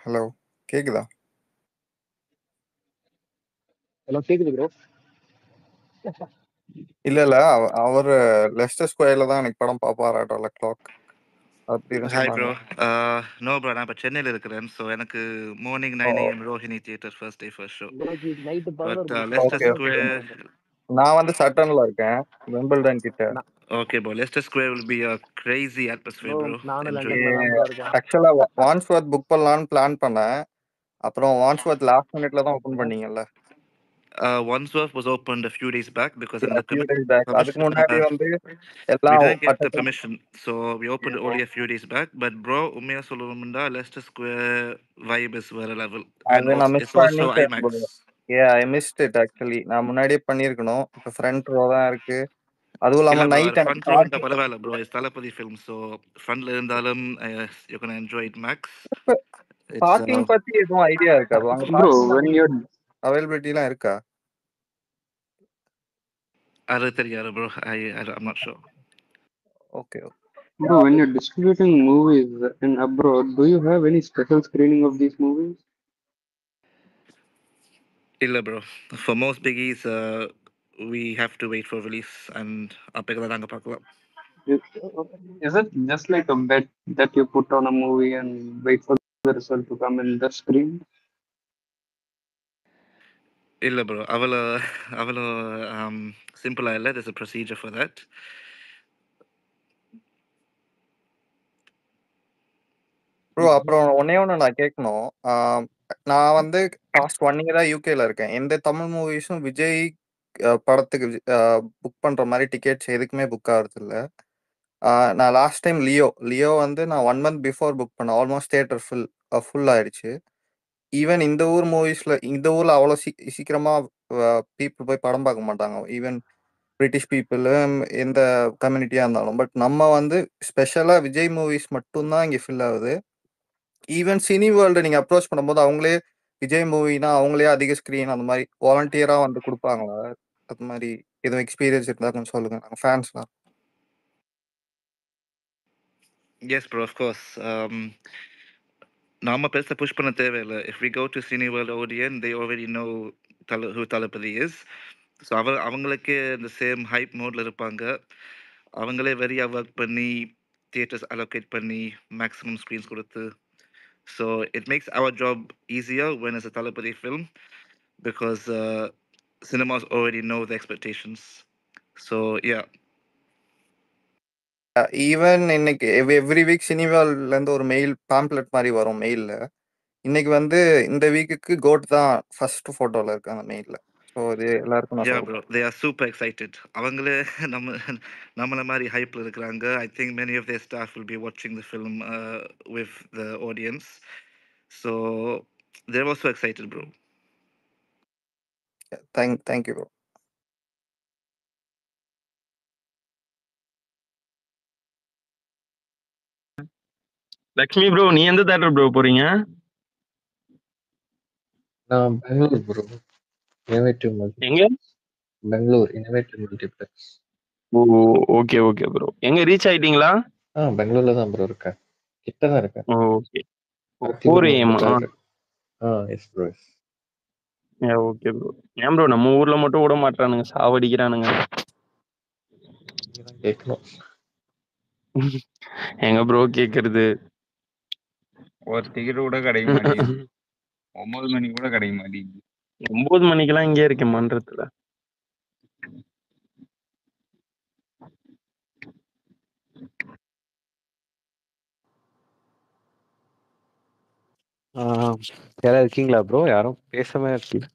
Hello கேக்குதா? Hello கேக்குது bro. இல்ல இல்ல அவரு லெஸ்டர் ஸ்கொயர்ல தான் எனக்கு படம் பாப்பாரா 12 o'clock அப்படின்னு ஹாய் சொன்னாங்க. ப்ரோ. நோ ப்ரோ, நான் இப்போ சென்னையில் இருக்கிறேன். ஸோ எனக்கு morning 9 AM Rohini theatre first day first show. ப்ரோக்கு night but 11 Leicester okay square. நான் வந்து சட்டன்ல இருக்கேன், வெம்பிள்டன் கிட்ட. Okay bro, Leicester square will be a crazy atmosphere bro. நானும் லண்டன்ல தான் ப்ரோ இருக்கேன். ஆக்சுவலா வான்ஸ்வர்த் புக் பண்ணலாம்னு பிளான் பண்ணேன். அப்புறம் வான்ஸ்வர்த் லாஸ்ட் மினிட்ல தான் open பண்ணீங்கல்ல. Wandsworth was opened a few days back because A few days back. அதுக்கு முன்னாடி வந்து we எல்லாம் didn't get the permission, so we opened it only a few days back. But bro, உண்மையா சொல்லணும்னா Leicester Square vibe is வேற level, and அது நான் also, miss it's also பண்ணிட்டேன். IMAX. I missed it actually. நான் முன்னாடியே பண்ணிருக்கணும். இப்ப ஃப்ரண்ட் ரோ தான் இருக்கு. அதுவும் இல்ல இல்லாம bro, நைட் front row இருந்தா பரவாயில்ல bro, it's Thalapathy film, so frontல இருந்தாலும் you can enjoy it max. Parking பத்தி எதுவும் ஐடியா இருக்கா Bro, when you're அவைலபிலிட்டிலாம் இருக்கா? அது தெரியாது bro, I'm not sure. Okay. bro, when you're distributing movies in abroad, do you have any special screening of these movies? இல்ல bro, for most biggies we have to wait for release, and அப்பதான் நாங்க பார்க்கலாம். Is it just like a bet that you put on a movie and wait for the result to come in the screen? இல்ல bro, அவ்வளோ சிம்பிளா இல்ல. There's a procedure for that. Bro அப்புறம் ஒண்ணு நான் கேட்கணும். நான் வந்து பாஸ்ட் 1 இயரா யூகேல இருக்கேன். எந்த தமிழ் மூவிஸும் விஜய் படத்துக்கு புக் பண்ற மாதிரி டிக்கெட்ஸ் எதுக்குமே புக் ஆகுறது இல்ல. நான் லாஸ்ட் டைம் லியோ வந்து நான் 1 month பிஃபோர் புக் பண்ணேன். ஆல்மோஸ்ட் தியேட்டர் ஃபுல் ஆயிடுச்சு. ஈவன் இந்த ஊர்ல அவ்வளோ சீக்கிரமா பீப்புள் போய் படம் பார்க்க மாட்டாங்க. ஈவன் பிரிட்டிஷ் பீப்புள் எந்த கம்யூனிட்டியா இருந்தாலும். பட் நம்ம வந்து ஸ்பெஷலா விஜய் மூவிஸ் மட்டும்தான் இங்க ஃபில் ஆகுது. ஈவன் சினி வேர்ல்டு நீங்க அப்ரோச் பண்ணும்போது அவங்களே விஜய் மூவினா அவங்களே அதிக ஸ்கிரீன் அந்த மாதிரி வாலண்டியரா வந்து கொடுப்பாங்களா? அது மாதிரி எதுவும் எக்ஸ்பீரியன்ஸ் இருந்தா கொஞ்சம் சொல்லுங்க, நாங்கள் ஃபேன்ஸ்லாம். Yes bro, of course. நாம பெருசா புஷ் பண்ண தேவையில்லை. If we go to Cineworld Odeon, they already know who Thalapathy is. So அவங்களுக்கே இந்த சேம் ஹைப் மோட்ல இருப்பாங்க. அவங்களே வெறியா ஒர்க் பண்ணி தியேட்டர்ஸ் அலோகேட் பண்ணி மேக்ஸிமம் ஸ்க்ரீன்ஸ் கொடுத்து. So it makes our job easier when it's a Thalapathy film, because cinemas already know the expectations. So yeah. Even இன்னைக்கு எவ்ரி வீக் சினிவேர்ல்ட்ல இருந்து ஒரு மெயில் பாம்ப்ளெட் மாதிரி வரும் மெயில்ல. இன்னைக்கு வந்து இந்த வீக்குக்கு கோட் தான் ஃபர்ஸ்ட் போட்டோல இருக்கு அந்த மெயில்ல. ஸோ இது எல்லாருக்கும் நான் Yeah சொல்றேன். bro, they are super excited. அவங்களே நம்மள மாதிரி ஹைப்ல இருக்கிறாங்க. I think many of their staff will be watching the film with the audience. So they're also excited bro. Thank you bro. Lakshmi bro, நீ எந்த தியேட்டர் ப்ரோ போறீங்க? நான் பெங்களூர் ப்ரோ. Innovative multi. எங்க? Bangalore innovative multiplex. Oh okay okay bro. எங்க reach ஆயிட்டீங்களா? பெங்களூர்ல தான் bro இருக்கேன். கிட்ட தான் இருக்கேன். Okay. 4 AM. Yes bro. Okay bro. ஏன் ப்ரோ நம்ம ஊர்ல மட்டும் விட மாட்டானுங்க, சாவடிக்கிறானுங்க. கேட்கணும். எங்க ப்ரோ கேக்குறது? ஒரு டிக்கெட் கூட கிடைக்க மாட்டேங்குது. 9 மணிக்கு கூட கிடைக்க மாட்டேங்குது. 9 மணிக்கெல்லாம் இங்கே இருக்கேன் மன்றத்துல. யாராவது இருக்கீங்களா ப்ரோ? யாரும் பேசாம இருக்கீங்க?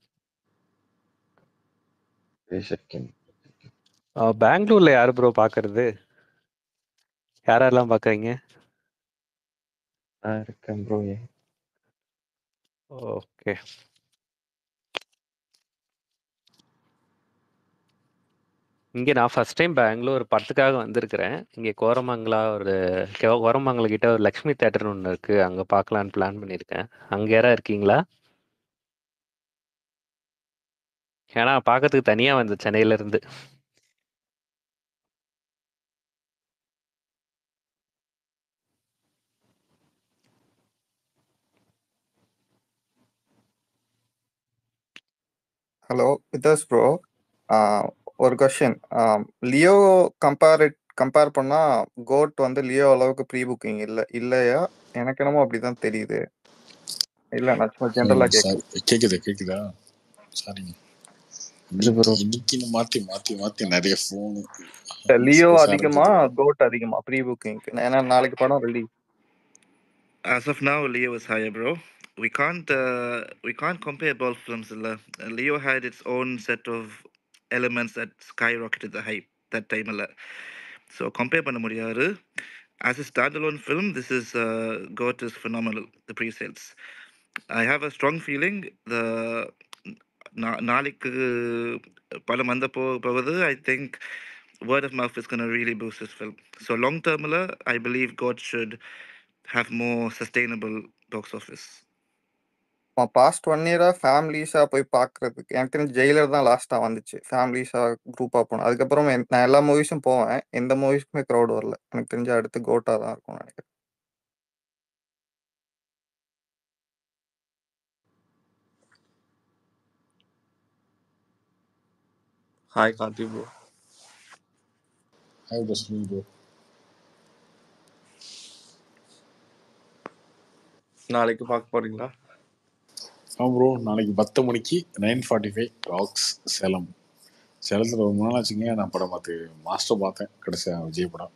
பெங்களூர்ல யாரு ப்ரோ பாக்குறது? யாரெல்லாம் பாக்குறீங்க? இருக்கேன் ப்ரோ. ஓகே. இங்கே நான் ஃபர்ஸ்ட் டைம் பெங்களூர் படத்துக்காக வந்திருக்கிறேன். இங்கே கோரமங்கலம் கிட்ட ஒரு லக்ஷ்மி தேட்டர்னு ஒன்று இருக்கு, அங்கே பார்க்கலான்னு பிளான் பண்ணியிருக்கேன். அங்கே யாரா இருக்கீங்களா? ஏன்னா பார்க்கறதுக்கு தனியாக வந்து சென்னையில இருந்து. ஹலோ விதாஸ் ப்ரோ. ஒரு கொஸ்டின். லியோ கம்பேர் பண்ணா கோட் வந்து லியோ அளவுக்கு ப்ரீ புக்கிங் இல்லையா? எனக்கு என்னமோ அப்படிதான் தெரியுது. இல்ல நான் சும்மா ஜென்ரலா கேட்குறேன். கேக்குதா? சாரிங்க. ப்ரோ இன்னைக்கு மாத்தி நிறைய ஃபோனு லியோ புதுசா அதிகமா இருக்குது. கோட் அதிகமா ப்ரீ புக்கிங்க்கு? ஏன்னா நாளைக்கு படம் release. As of now, Leo is higher, bro. We can't compare both films. Leo had its own set of elements that skyrocketed the hype that time. So compare பண்ண முடியாது. As a standalone film, this is GOT is phenomenal. The pre-sales. I have a strong feeling the நாளைக்கு படம் வந்த போகுது. I think word of mouth is going to really boost this film. So long term, I believe God should have more sustainable box office. Past 1 இயரா ஃபேமிலிஸா போய் பார்க்கறதுக்கு எனக்கு தெரிஞ்சு Jailer தான் லாஸ்டா வந்துச்சு. ஃபேமிலிஸா குரூப்பா போனோம். அதுக்கப்புறம் நான் எல்லா மூவிஸும் போவேன். எந்த மூவிஸ்க்குமே க்ரௌட் வரல. எனக்கு தெரிஞ்சு அடுத்து கோட்டா தான் இருக்கும் நினைக்கிறேன். Hi Karthi bro. Hi bro, சொல்லுங்க ப்ரோ. நாளைக்கு பார்க்க போறீங்களா? ப்ரோ நாளைக்கு 10 மணிக்கு 9:45 ராக்ஸ் சேலம். சேலத்தில் ரொம்ப நாள் ஆச்சுங்க நான் படம் பார்த்து. மாஸ்டர் பார்த்தேன் கடைசியாக, விஜய் படம்.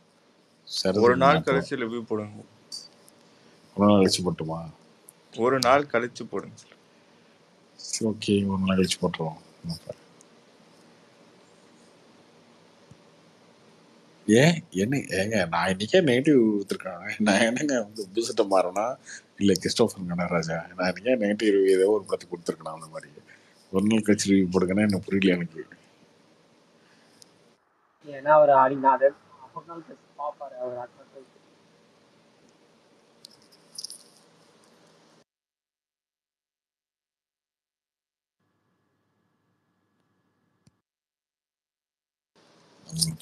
ஒரு நாள் கழிச்சு ரிவ்யூ போடுங்க. ஒரு நாள் கழிச்சு போட்டுமா? ஒரு நாள் கழிச்சு போடுங்க. சரி ஓகே, ஒரு நாள் கழிச்சு போட்டுருவோம். ஏங்க நான் இன்னைக்கே நெகட்டிவ் கொடுத்துருக்காங்க. நான் என்னங்க வந்து புதுசிட்ட மாறேன்னா இல்லை கிறிஸ்டோஃபர் கனராஜா, நான் இன்னைக்கே நெகட்டிவ் ரிவ்யூ ஏதோ ஒரு படத்துக்கு கொடுத்துருக்கேன். அந்த மாதிரி ஒரு நாள் கழிச்சு ரிவ்யூ போடுங்கன்னா எனக்கு புரியல. எனக்கு ஏன்னா அவர் ஆடினாரு ஒரு நாள் கழிச்சு பார்ப்பாரு அவர் அடுத்த நாள் கழிச்சு.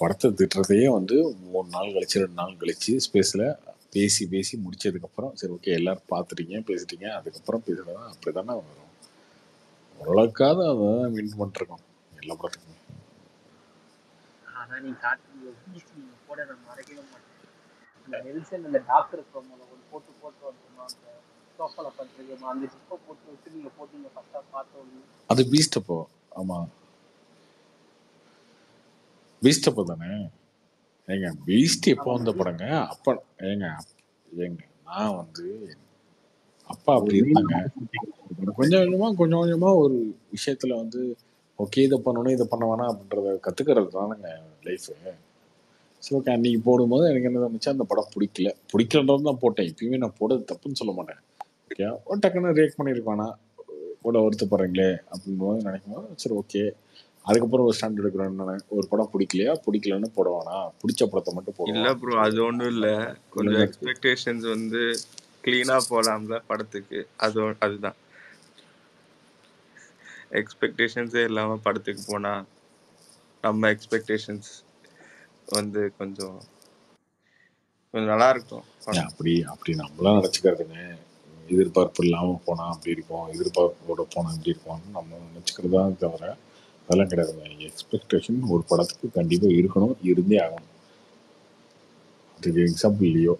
படத்தை திட்டுறதையே வந்து 3 நாள் கழிச்சு 2 நாள் கழிச்சு ஸ்பேஸில் பேசி முடிச்சதுக்கப்புறம் சரி ஓகே எல்லாரும் பார்த்துட்டீங்க பேசிட்டீங்க அதுக்கப்புறம் பேசுகிறதா அப்படி தானே வரும். ஓரளவுக்காவது அதை தான் மீன் பண்ணிருக்கோம் எல்லா படத்துக்குமே. ஆனா நீ காட்டு நீங்க போட நான் மறைக்கவே மாட்டேன். அந்த நெல்சன் அந்த டாக்டர் ப்ரோமோல ஒரு போட்டு வந்துருமா அந்த சோஃபால பண்றீங்கம்மா அந்த ஜிப்பை போட்டு விட்டு நீங்க போட்டீங்க ஃபர்ஸ்டா பார்த்தோம். அது பீஸ்டப்போ. ஆமாம் பீஸ்டப்போ தானே. ஏங்க பீஸ்ட் எப்போ வந்த படங்க? அப்போ ஏங்க நான் வந்து அப்பா அப்படி இருந்தாங்க. கொஞ்சம் கொஞ்சமா ஒரு விஷயத்துல வந்து ஓகே இதை பண்ணணும் இதை பண்ண வேணாம் அப்படின்றத கத்துக்கிறது தானுங்க லைஃப். சரி ஓகே அன்னைக்கு போடும்போது எனக்கு என்ன தோணுச்சு, அந்த படம் பிடிக்கலன்றது தான் போட்டேன். இப்பயுமே நான் போடுறது தப்புன்னு சொல்ல மாட்டேன். ஓகே டக்குன்னு ரியாக்ட் பண்ணியிருப்பானா கூட வருத்தப்படுறீங்களே அப்படின்னு போது நினைக்கும் போது சரி ஓகே அதுக்கப்புறம் ஒரு ஸ்டாண்ட் எடுக்கிறேன்னு ஒரு படம் பிடிக்கலன்னு போடுவானா, பிடிச்ச படத்தை மட்டும் போடுவான். இல்ல ப்ரோ அது ஒன்றும் இல்லை, கொஞ்சம் எக்ஸ்பெக்டேஷன்ஸ் வந்து கிளீனா போலாம்ல படத்துக்கு. அதுதான் எக்ஸ்பெக்டேஷன்ஸே இல்லாம படத்துக்கு போனா நம்ம எக்ஸ்பெக்டேஷன்ஸ் வந்து கொஞ்சம் நல்லா இருக்கும். அப்படி நம்மளாம் நினச்சிக்கிறதுங்க. எதிர்பார்ப்பு இல்லாமல் போனால் அப்படி இருக்கும், எதிர்பார்ப்போட போனால் இப்படி இருக்கும்னு நம்ம நினச்சிக்கிறதா தவிர அதெல்லாம் கிடையாதுங்க. எக்ஸ்பெக்டேஷன் ஒரு படத்துக்கு கண்டிப்பாக இருக்கணும், இருந்தே ஆகணும். அதுக்கு எக்ஸாம்பிள் லியோ,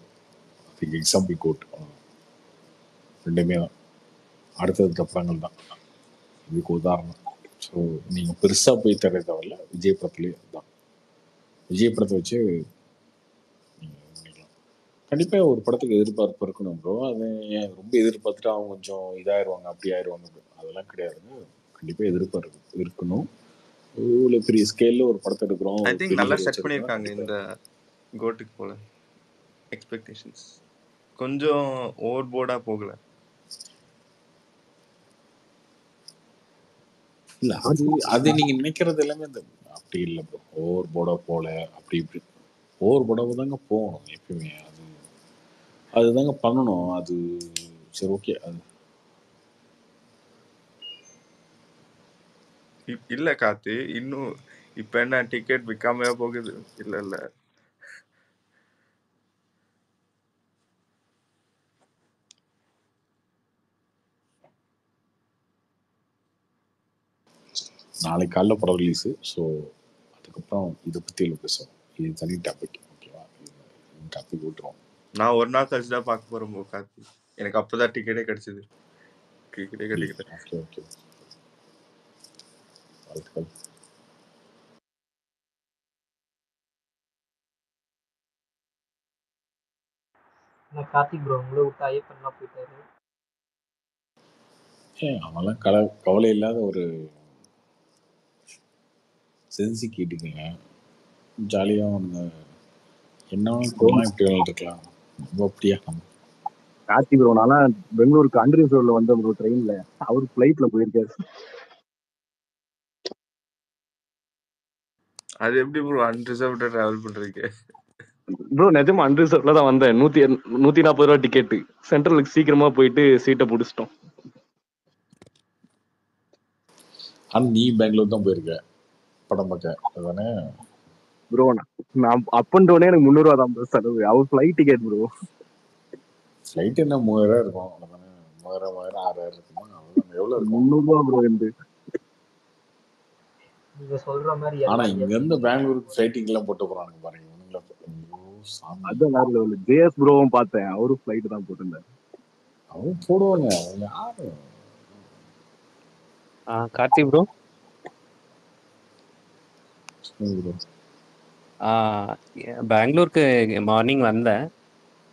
அதுக்கு எக்ஸாம்பிள் கோட். ரெண்டுமே தான் அடுத்தடுத்த படங்கள் தான் இதுக்கு உதாரணம். ஸோ நீங்கள் பெருசாக போய் தர தேவையில்ல, விஜய் படத்துலேயே தான். விஜய் படத்தை வச்சு கண்டிப்பாக ஒரு படத்துக்கு எதிர்பார்ப்பு இருக்கணும் ப்ரோ. அது ரொம்ப எதிர்பார்த்துட்டு அவங்க கொஞ்சம் இதாயிருவாங்க அப்படி ஆயிடுவாங்க, அதெல்லாம் கிடையாதுங்க. கண்டிப்பாக எதிர்பார்ப்பு இருக்கணும். இவ்வளோ பெரிய ஸ்கேலில் ஒரு படத்தை எடுக்கிறோம். ஐ திங்க் நல்லா செட் பண்ணியிருக்காங்க இந்த கோட்டுக்கு போல. எக்ஸ்பெக்டேஷன்ஸ் கொஞ்சம் ஓவர் போர்டாக போகல. இல்லை அது நீங்கள் நினைக்கிறது எல்லாமே இந்த அப்படி இல்லை ப்ரோ. ஓவர் போர்டாக போகல, அப்படி இப்படி ஓவர் போர்டாக தாங்க போகணும் எப்பயுமே. அதுதாங்க பண்ணணும். அது சரி ஓகே. அது இல்ல கார்த்தி, இன்னும் இப்ப என்ன டிக்கெட் விற்காமையா போகுது? இல்ல நாளைக்கு காலைல படம் ரிலீஸு. ஸோ அதுக்கப்புறம் இதை பற்றி பேசுவோம். இது தனி டாபிக், ஓகேவா? டாபிக் விட்டுருவோம். நான் ஒரு நாள் கழிச்சு தான் பார்க்க போறேன் ப்ரோ கார்த்தி. எனக்கு அப்பதான் டிக்கெட்டே கிடைச்சது. டிக்கெட்டே கிடைக்கல. ஓகே ஓகே, வாழ்த்துக்கள். கார்த்திக் ப்ரோ உங்களை விட்டு ஐயப்பன்லாம் போயிட்டாரு. அவெல்லாம் கவலை இல்லாத ஒரு சென்சி கேட்டுக்கங்க. ஜாலியாக அவனுங்க என்ன பண்ணலாம், இப்படி இருக்கலாம். ரொம்ப அப்படியா கார்த்திக் ப்ரோ நான்லாம் பெங்களூருக்கு அண்டர்ரிசர்வ்ல வந்த ப்ரோ ட்ரெயின்ல, அவர் ஃபிளைட்ல போயிருக்காரு. அது எப்படி ப்ரோ அன்ரிசர்வ்டா டிராவல் பண்றீங்க? ப்ரோ நிஜமா அன்ரிசர்வ்ல தான் வந்தேன். 140 ரூபா டிக்கெட்டு. சென்ட்ரலுக்கு சீக்கிரமா போயிட்டு சீட்டை பிடிச்சிட்டோம். ஆனால் நீ பெங்களூர் தான் போயிருக்க படம் பார்க்க, அதுதானே ப்ரோ? நான் அப் அண்ட் டவுனே எனக்கு 300 ரூபா தான் ப்ரோ செலவு. அவர் ஃபிளைட் டிக்கெட் ப்ரோ. ஃப்ளைட் என்ன 3000 இருக்கும், அதுதானே? 3000 6000 இருக்குமா? அவ்வளோதான். எவ்வளோ இருக்கும்? 300 ரூபா ப்ரோ இருந்து. நீங்க சொல்ற மாதிரி ஆனால் இங்கேருந்து பெங்களூருக்கு ஃப்ளைட்டிங்கெல்லாம் போட்டு போகிறானுங்க பாருங்க இவனுங்கள. அதான் வேற லெவல். ஜேஎஸ் ப்ரோவும் பார்த்தேன், அவரும் ஃபிளைட் தான் போட்டிருந்தாரு. அவன் போடுவாங்க, அவங்க யாரு? கார்த்திக் ப்ரோ, பெங்களூருக்கு மார்னிங் வந்தேன்.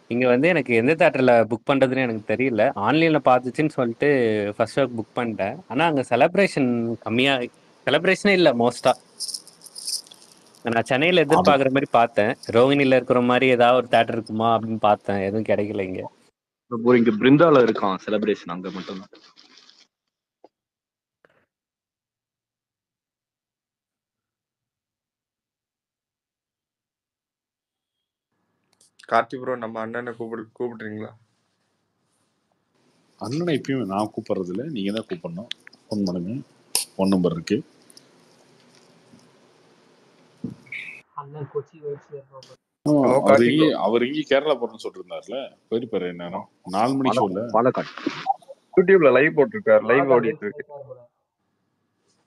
இங்கே வந்து எனக்கு எந்த தேட்டரில் புக் பண்ணுறதுன்னு எனக்கு தெரியல. ஆன்லைனில் பார்த்துச்சுன்னு சொல்லிட்டு ஃபர்ஸ்ட் ஷோக்கு புக் பண்ணிட்டேன். ஆனால் அங்கே செலப்ரேஷன் கம்மியாக, செலப்ரேஷனே இல்லை மோஸ்ட்டாக. நான் சென்னையில் எதிர்பார்க்குற மாதிரி பார்த்தேன். ரோஹிணியில் இருக்கிற மாதிரி ஏதாவது ஒரு தேட்டர் இருக்குமா அப்படின்னு பார்த்தேன், எதுவும் கிடைக்கல இங்கே. ப்ரோ இங்க பிருந்தால இருக்கான் செலிப்ரேஷன், அங்க மட்டும் தான். கார்த்தி ப்ரோ நம்ம அண்ணனை கூப்பிடுறீங்களா? அண்ணனை எப்பயுமே நான் கூப்பிடுறது இல்லை, நீங்க தான் கூப்பிடணும். ஃபோன் பண்ணுங்க, ஃபோன் நம்பர் இருக்கு. அண்ணன் கொச்சி வயசுல இருப்பாங்க. அவர் இங்கே கேரளா போறேன்னு சொல்லிட்டு இருந்தாருல, போயிருப்பாரு. நேரம் 4 மணி ஷோல பாலக்காடு யூடியூப்ல லைவ் போட்டிருக்காரு, லைவ் ஓடிட்டு இருக்கு.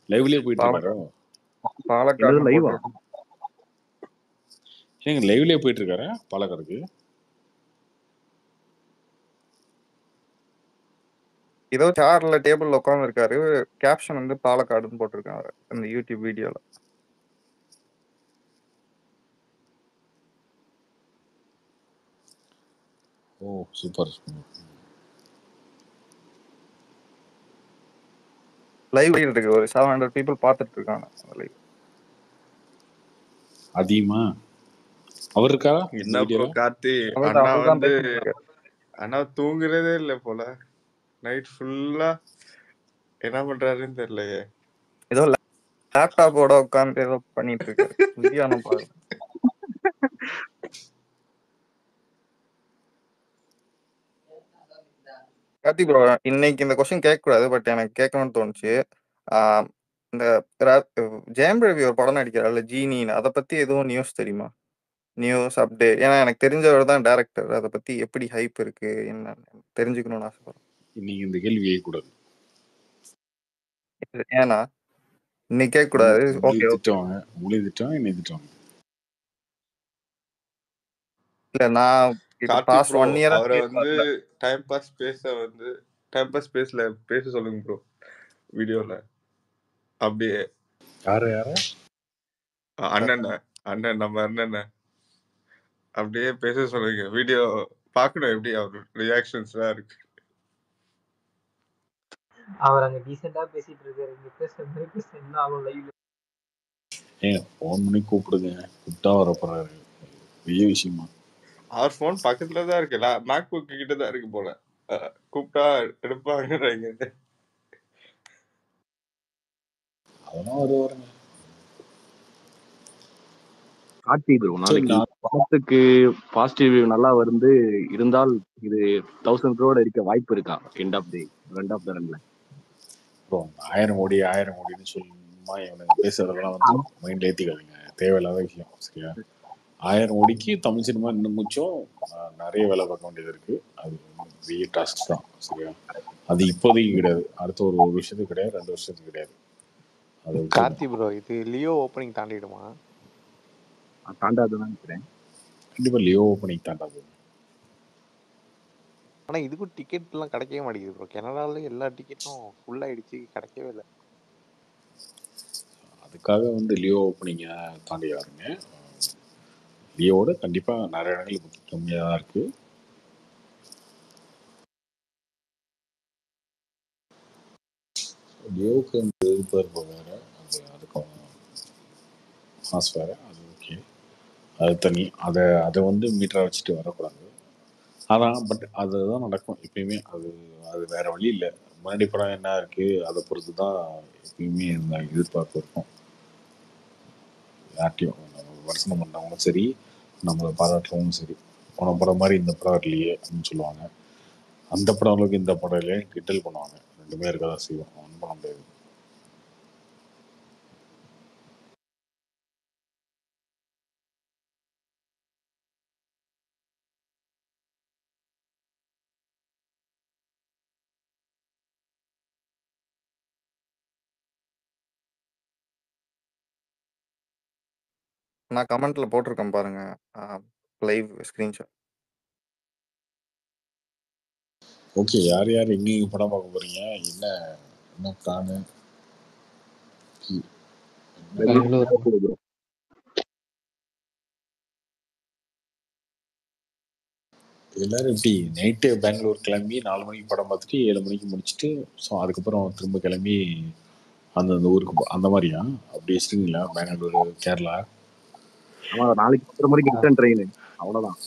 லைவ்லயே போயிட்டு இருக்காரோ? பாலக்காடு லைவா? ஏங்க லைவ்லயே போயிட்டு இருக்காரு பாலக்காடுக்கு? ஏதோ சேர்ல டேபிள்ல உட்கார்ந்து இருக்காரு, கேப்ஷன் வந்து பாலக்காடுன்னு போட்டிருக்காரு அந்த யூடியூப் வீடியோல. ஓ சூப்பர். லைவ் இருக்கு, ஒரு 700 people பார்த்துட்டு இருக்காங்க லைவ். அதிகமா அவர் இருக்கா? என்ன ப்ரோ கார்த்தி, அண்ணா வந்து அண்ணா தூங்குறதே இல்ல போல. நைட் ஃபுல்லா என்ன பண்றாருன்னு தெரியலையே. ஏதோ லேப்டாப்போட உட்கார்ந்து ஏதோ பண்ணிட்டு இருக்காரு. மத்தியானம் பாருங்க. கார்த்தி ப்ரோ, இன்னைக்கு இந்த கொஸ்டின் கேட்கக்கூடாது, பட் எனக்கு கேட்கணும்னு தோணுச்சு. இந்த ஜெயம் ரவி ஒரு படம் நடிக்கிறாருல ஜீனின்னு, அதை பத்தி எதுவும் நியூஸ் தெரியுமா? News update? ஏன்னா எனக்கு தெரிஞ்சவர் தான் டைரக்டர். அதை பத்தி எப்படி ஹைப் இருக்கு என்ன தெரிஞ்சுக்கணும்னு ஆசைப்படுறேன். இன்னைக்கு இந்த கேள்வி கேட்கக்கூடாது. ஏன்னா இன்னைக்கு கேட்கக்கூடாது. ஓகே திட்டுவாங்க, உங்களை திட்டுவாங்க, என்னை திட்டுவாங்க. இல்ல நான் பாஸ்ட் 1 இயர் அவரை வந்து டைம் பாஸ் பேஸ்ல பேச சொல்லுங்க ப்ரோ வீடியோல. அப்படியே யாரு அண்ணன் நம்ம அண்ணன் அப்படியே பேச சொல்லுங்க. வீடியோ பார்க்கணும் எப்படி அவரு ரியாக்ஷன்ஸ்லாம் இருக்கு. அவர் அங்க டீசெண்டா பேசிட்டு இருக்காரு, இங்க பேச என்ன ஆகும் லைவ்ல? ஃபோன் பண்ணி கூப்பிடுங்க, கூப்பிட்டா வர போறாரு. பெரிய விஷயமா? அவர் ஃபோன் பக்கத்துல தான் இருக்கு, மேக் புக் கிட்ட தான் இருக்கு போல. கூப்பிட்டா எடுப்பாங்க. அதெல்லாம் வருவாருங்க. கார்த்தி ப்ரோ நாளைக்கு படத்துக்கு பாசிட்டிவ் நல்லா வந்து இருந்தால் இது 1000 crore இருக்க வாய்ப்பு இருக்கா? எண்ட் ஆஃப் த ரன்ல 1000 கோடின்னு சும்மா இவனுக்கு பேசுறதெல்லாம் வந்து மைண்ட்ல ஏத்திக்காதீங்க, தேவையில்லாத விஷயம். சரியா? 1000 கோடிக்கு தமிழ் சினிமா இன்னும் முச்சும் நிறைய வேலை பார்க்க வேண்டியது இருக்கு. அது பெரிய டாஸ்க் தான். சரியா? அது இப்போதைக்கு கிடையாது, அடுத்த ஒரு வருஷத்துக்கு கிடையாது, 2 வருஷத்துக்கு கிடையாது. அதை விட்டுருங்க. கார்த்தி ப்ரோ இது லியோ ஓப்பனிங் தாண்டிடுமா? தாண்டாதுன்னு நினைக்கிறேன். கண்டிப்பா லியோ ஓப்பனிங் தாண்டாது. ஆனா இதுக்கும் டிக்கெட் எல்லாம் கிடைக்கவே மாட்டேங்குது ப்ரோ. கனடால எல்லா டிக்கெட்டும் ஃபுல் ஆயிடுச்சு, கிடைக்கவே இல்லை. அதுக்காக வந்து லியோ ஓப்பனிங்க தாண்டிடுறாங்க. லியோவோட கண்டிப்பா நிறைய இடங்கள் புக்கிங் கம்மியாக தான் இருக்கு. லியோவுக்கு இந்த எதிர்பார்ப்பு வேற, அது அதுக்கும் மாஸ் வேற, அது ஓகே, அது தனி. அதை வந்து மீட்டராக வச்சுட்டு வரக்கூடாது. அதான் பட் அதுதான் நடக்கும் எப்பயுமே. அது வேற வழி இல்லை. முன்னாடி படம் என்ன இருக்கு அதை பொறுத்து தான் எப்பயுமே இந்த எதிர்பார்ப்பு இருக்கும். யார்ட்டையும் விமர்சனம் பண்ணவங்களும் சரி, நம்மளை பாராட்டுறவங்களும் சரி, போன படம் மாதிரி இந்த படம் இல்லையே அப்படின்னு சொல்லுவாங்க. அந்த படம் அளவுக்கு இந்த படம் இல்லையே கிண்டல் பண்ணுவாங்க. ரெண்டுமே இருக்கதான் செய்வோம், ஒன்றும் பண்ண முடியாது. நான் கமெண்ட்ல போட்டிருக்கேன் பாருங்க, லைவ் ஸ்கிரீன்ஷாட். ஓகே, யார் யார் எங்கேயும் படம் பார்க்க போறீங்க? என்ன பிளானு? பெங்களூர் எல்லாரும் எப்படி நைட்டு பெங்களூர் கிளம்பி 4 மணிக்கு படம் பார்த்துட்டு 7 மணிக்கு முடிச்சுட்டு ஸோ அதுக்கப்புறம் திரும்ப கிளம்பி அந்தந்த ஊருக்கு அந்த மாதிரியா? அப்படி வச்சுருக்கீங்களா பெங்களூர் கேரளா? ஆமா, நாளைக்கு 10 மணிக்கு ரிட்டர்ன் ட்ரெயின், அவ்வளவுதான்.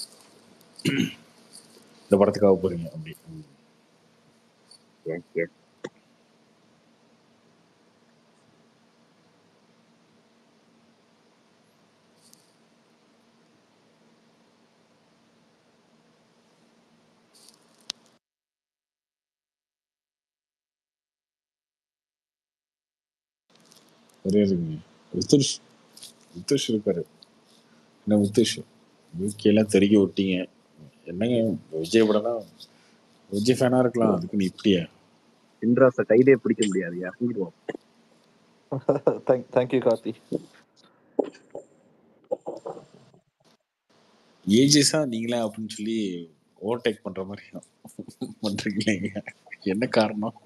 இந்த படத்துக்காக போறீங்க அப்படி? ஒரே இருக்குங்க. உத்தேஷ் இருக்காரு. என்ன உத்தேஷ் யூகேலாம் தெருக்கி விட்டீங்க என்னங்க? விஜய் படம்னா விஜய் ஃபேனா இருக்கலாம், அதுக்கு நீ இப்படியா? இன்ட்ராஸ கைதே பிடிக்க முடியாது, இறங்கிடுவோம். தேங்க்யூ கார்த்தி. ஏஜஸா நீங்களா அப்படின்னு சொல்லி ஓவர்டேக் பண்ற மாதிரி பண்றீங்க, என்ன காரணம்?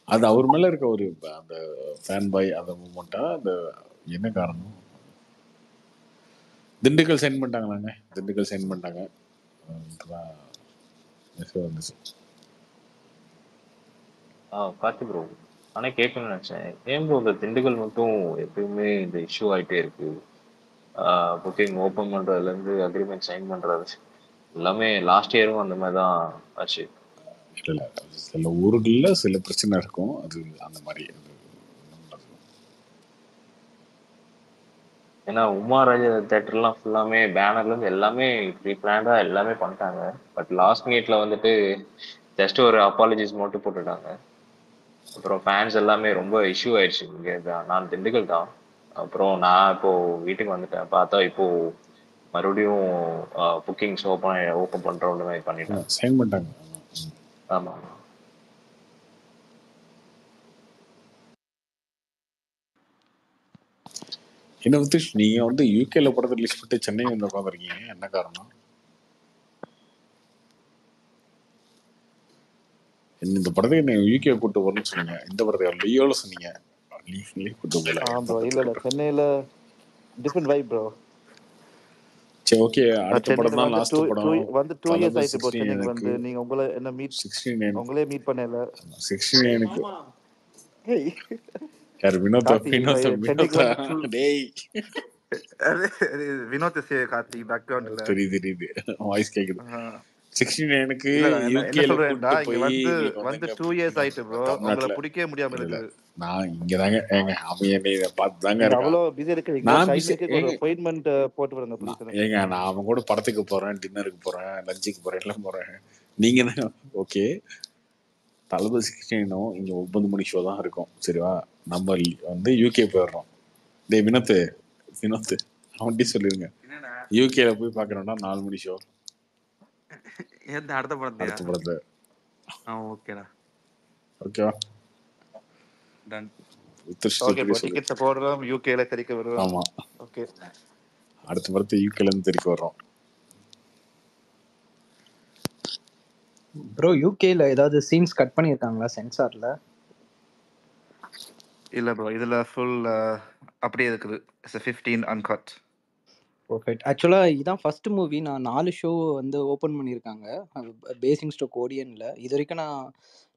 அது அவர் மேல இருக்க ஒரு அந்த ஃபேன் பாய் அந்த மூமெண்டா? அந்த என்ன காரணம்? திண்டுக்கல் சைன் பண்ணிட்டாங்களாங்க, திண்டுக்கல் சைன் பண்ணிட்டாங்க. வந்துச்சு. கார்த்தி ப்ரோ, ஆனா கேட்கணும்னு நினைச்சேன். ஏன் ப்ரோ இந்த திண்டுக்கல் மட்டும் எப்பயுமே இந்த இஷ்யூ ஆயிட்டே இருக்கு? புக்கிங் ஓப்பன் பண்றதுல இருந்து அக்ரிமெண்ட் சைன் பண்றது எல்லாமே லாஸ்ட் இயரும் அந்த மாதிரி தான் ஆச்சு. இல்ல சில ஊருகள்ல சில பிரச்சனை இருக்கும், அது அந்த மாதிரி. ஏன்னா உமாராஜா தேட்டர்லாம் ஃபுல்லாமே பேனர்ல இருந்து எல்லாமே ப்ரீ பிளான்டா எல்லாமே பண்ணிட்டாங்க. பட் லாஸ்ட் மினிட்ல வந்துட்டு ஜஸ்ட் ஒரு அப்பாலஜிஸ் மட்டும் போட்டுட்டாங்க. அப்புறம் ஃபேன்ஸ் எல்லாமே ரொம்ப இஷ்யூ ஆயிடுச்சு. இங்கே நான் திண்டுக்கல் தான். அப்புறம் நான் இப்போ வீட்டுக்கு வந்துட்டேன். பார்த்தா இப்போ மறுபடியும் புக்கிங்ஸ் ஓப்பன் பண்ற மாதிரி பண்ணிட்டாங்க, சைன் பண்ணிட்டாங்க. ஆமா. என்ன வித்திஷ், நீங்க வந்து யூகேல படத்தை ரிலீஸ் பண்ணிட்டு சென்னை வந்து உட்காந்துருக்கீங்க, என்ன காரணம்? இந்த படத்தை என்ன யூகே கூட்டு வரணும்னு சொன்னீங்க, இந்த படத்தை லியோல சொன்னீங்க, லீவ் கூட்டு போல. இல்ல சென்னையில டிஃபரண்ட் வைப் ப்ரோ. சரி ஓகே, அடுத்த படம் தான் லாஸ்ட் படம். வந்து 2 இயர்ஸ் ஆயிட்டு ப்ரோ சென்னைக்கு வந்து. நீங்க உங்களை என்ன மீட் 69 உங்களே மீட் பண்ணல. 69க்கு யார்? வினோத் டேய் வினோத் கார்த்தி பேக்ரவுண்ட்ல தெரியுது வாய்ஸ் கேக்குது. 69க்கு என்ன யூகேல சொல்றேன்டா, கூட்டி இங்க போய் வந்து 2 இயர்ஸ் ஆயிட்டு ப்ரோ. உங்களை பிடிக்கவே முடியாம இருக்குது. நான் இங்க தாங்க ஏங்க, அவன் என்னை பார்த்து தாங்க இருக்கான். அவ்வளவு பிஸி இருக்கீங்க. நான் ஒரு அப்பாயின்ட்மென்ட் போட்டு விடுங்க ப்ளீஸ். ஏங்க நான் அவன் கூட படத்துக்கு போறேன், டின்னருக்கு போறேன், லஞ்சுக்கு போறேன், எல்லாம் போறேன். நீங்க தான் ஓகே. தளபதி 69 இங்க 9 மணி ஷோ தான் இருக்கும், சரிவா? நம்ம வந்து யூகே போயிடுறோம். டே வினோத் அவன்கிட்ட சொல்லிருங்க, யூகேல போய் பாக்குறோம்னா 4 மணி ஷோ. அடுத்த படத்தை ஓகேவா? டன். உத்திரிச்சிட்டு ஓகே ப்ரோ, இப்படியே சொல்லு. டிக்கெட்ஸை போடுறோம், யூகேல தெரிக்க வருவோம். ஆமா, ஓகே அடுத்த படத்தை யூகேல இருந்து தெரிக்க வர்றோம். ப்ரோ யூகேல ஏதாவது சீன்ஸ் கட் பண்ணியிருக்காங்களா சென்சார்ல? இல்லை ப்ரோ, இதில் ஃபுல் அப்படியே இருக்குது. It's 15 uncut. பர்ஃபெக்ட். ஆக்சுவலாக இதுதான் ஃபர்ஸ்ட் மூவி நான் 4 ஷோ வந்து ஓப்பன் பண்ணியிருக்காங்க பேசிங் ஸ்டோக் ஓடியனில். இது வரைக்கும் நான்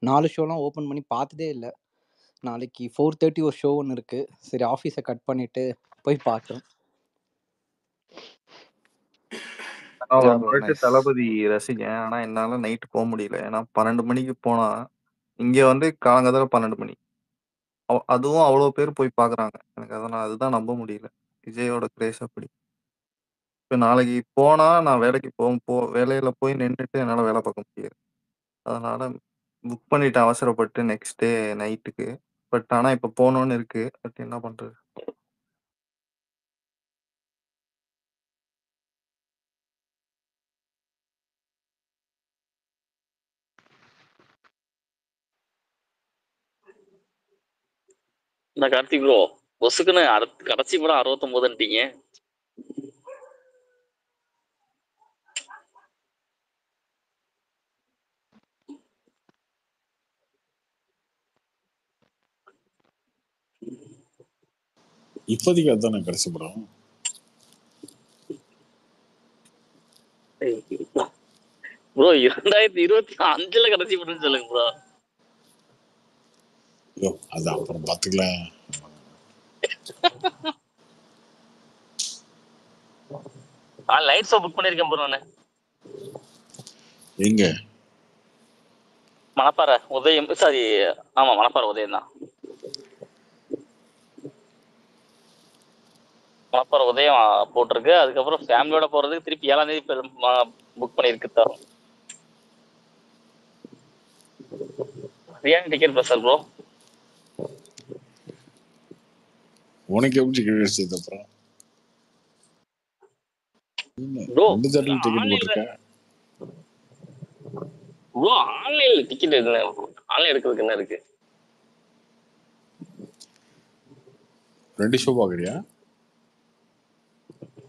4 ஷோலாம் ஓப்பன் பண்ணி பார்த்ததே இல்லை. நாளைக்கு 4:30 ஒரு ஷோ ஒன்று இருக்குது. சரி ஆஃபீஸை கட் பண்ணிவிட்டு போய் பார்க்குறேன். Yeah bro, போயிட்டு nice. தளபதி ரசிகன். ஆனா என்னால நைட்டு போக முடியல. ஏன்னா 12 மணிக்கு போனா இங்க வந்து காலங்காத்தால 12 மணி. அதுவும் அவ்வளோ பேர் போய் பார்க்குறாங்க. எனக்கு அதுதான் நம்ப முடியல. விஜயோட கிரேஸ் அப்படி. இப்ப நாளைக்கு போனா நான் வேலைக்கு வேலையில போய் நின்னுட்டு என்னால வேலை பார்க்க முடியாது. அதனால புக் பண்ணிட்டேன் அவசரப்பட்டு நெக்ஸ்ட் டே நைட்டுக்கு. பட் ஆனா இப்ப போகணும்னு இருக்கு. பட் என்ன பண்றது? நான் கார்த்திக் ப்ரோ பொசுக்குன்னு கடைசி படம் 69ன்ட்டீங்க. இப்போதைக்கு அதுதான் கடைசி படம். ப்ரோ 2025 கடைசி படம் சொல்லுங்க ப்ரோ. ஐயோ அது அப்புறம் பாத்துக்கலாம். லைட் ஷோ புக் பண்ணிருக்கேன் ப்ரோ நானு. எங்க? மணப்பாறை உதயம், சாரி ஆமா மணப்பாறை உதயம் தான். மணப்பாறை உதயம் போட்டிருக்கு. அதுக்கப்புறம் ஃபேமிலியோட போறதுக்கு திருப்பி 7ஆம் தேதி புக் பண்ணிருக்கு தரும். Reality ticket plus bro. உனக்கு எப்படி டிக்கெட் கிடைச்சது? அப்புறம் ப்ரோ 2 தேட்டர்ல டிக்கெட் போட்டிருக்க. ப்ரோ ஆன்லைன்ல டிக்கெட் ஆன்லைன் எடுக்கிறதுக்கு என்ன இருக்கு? 2 ஷோ பாக்குறியா?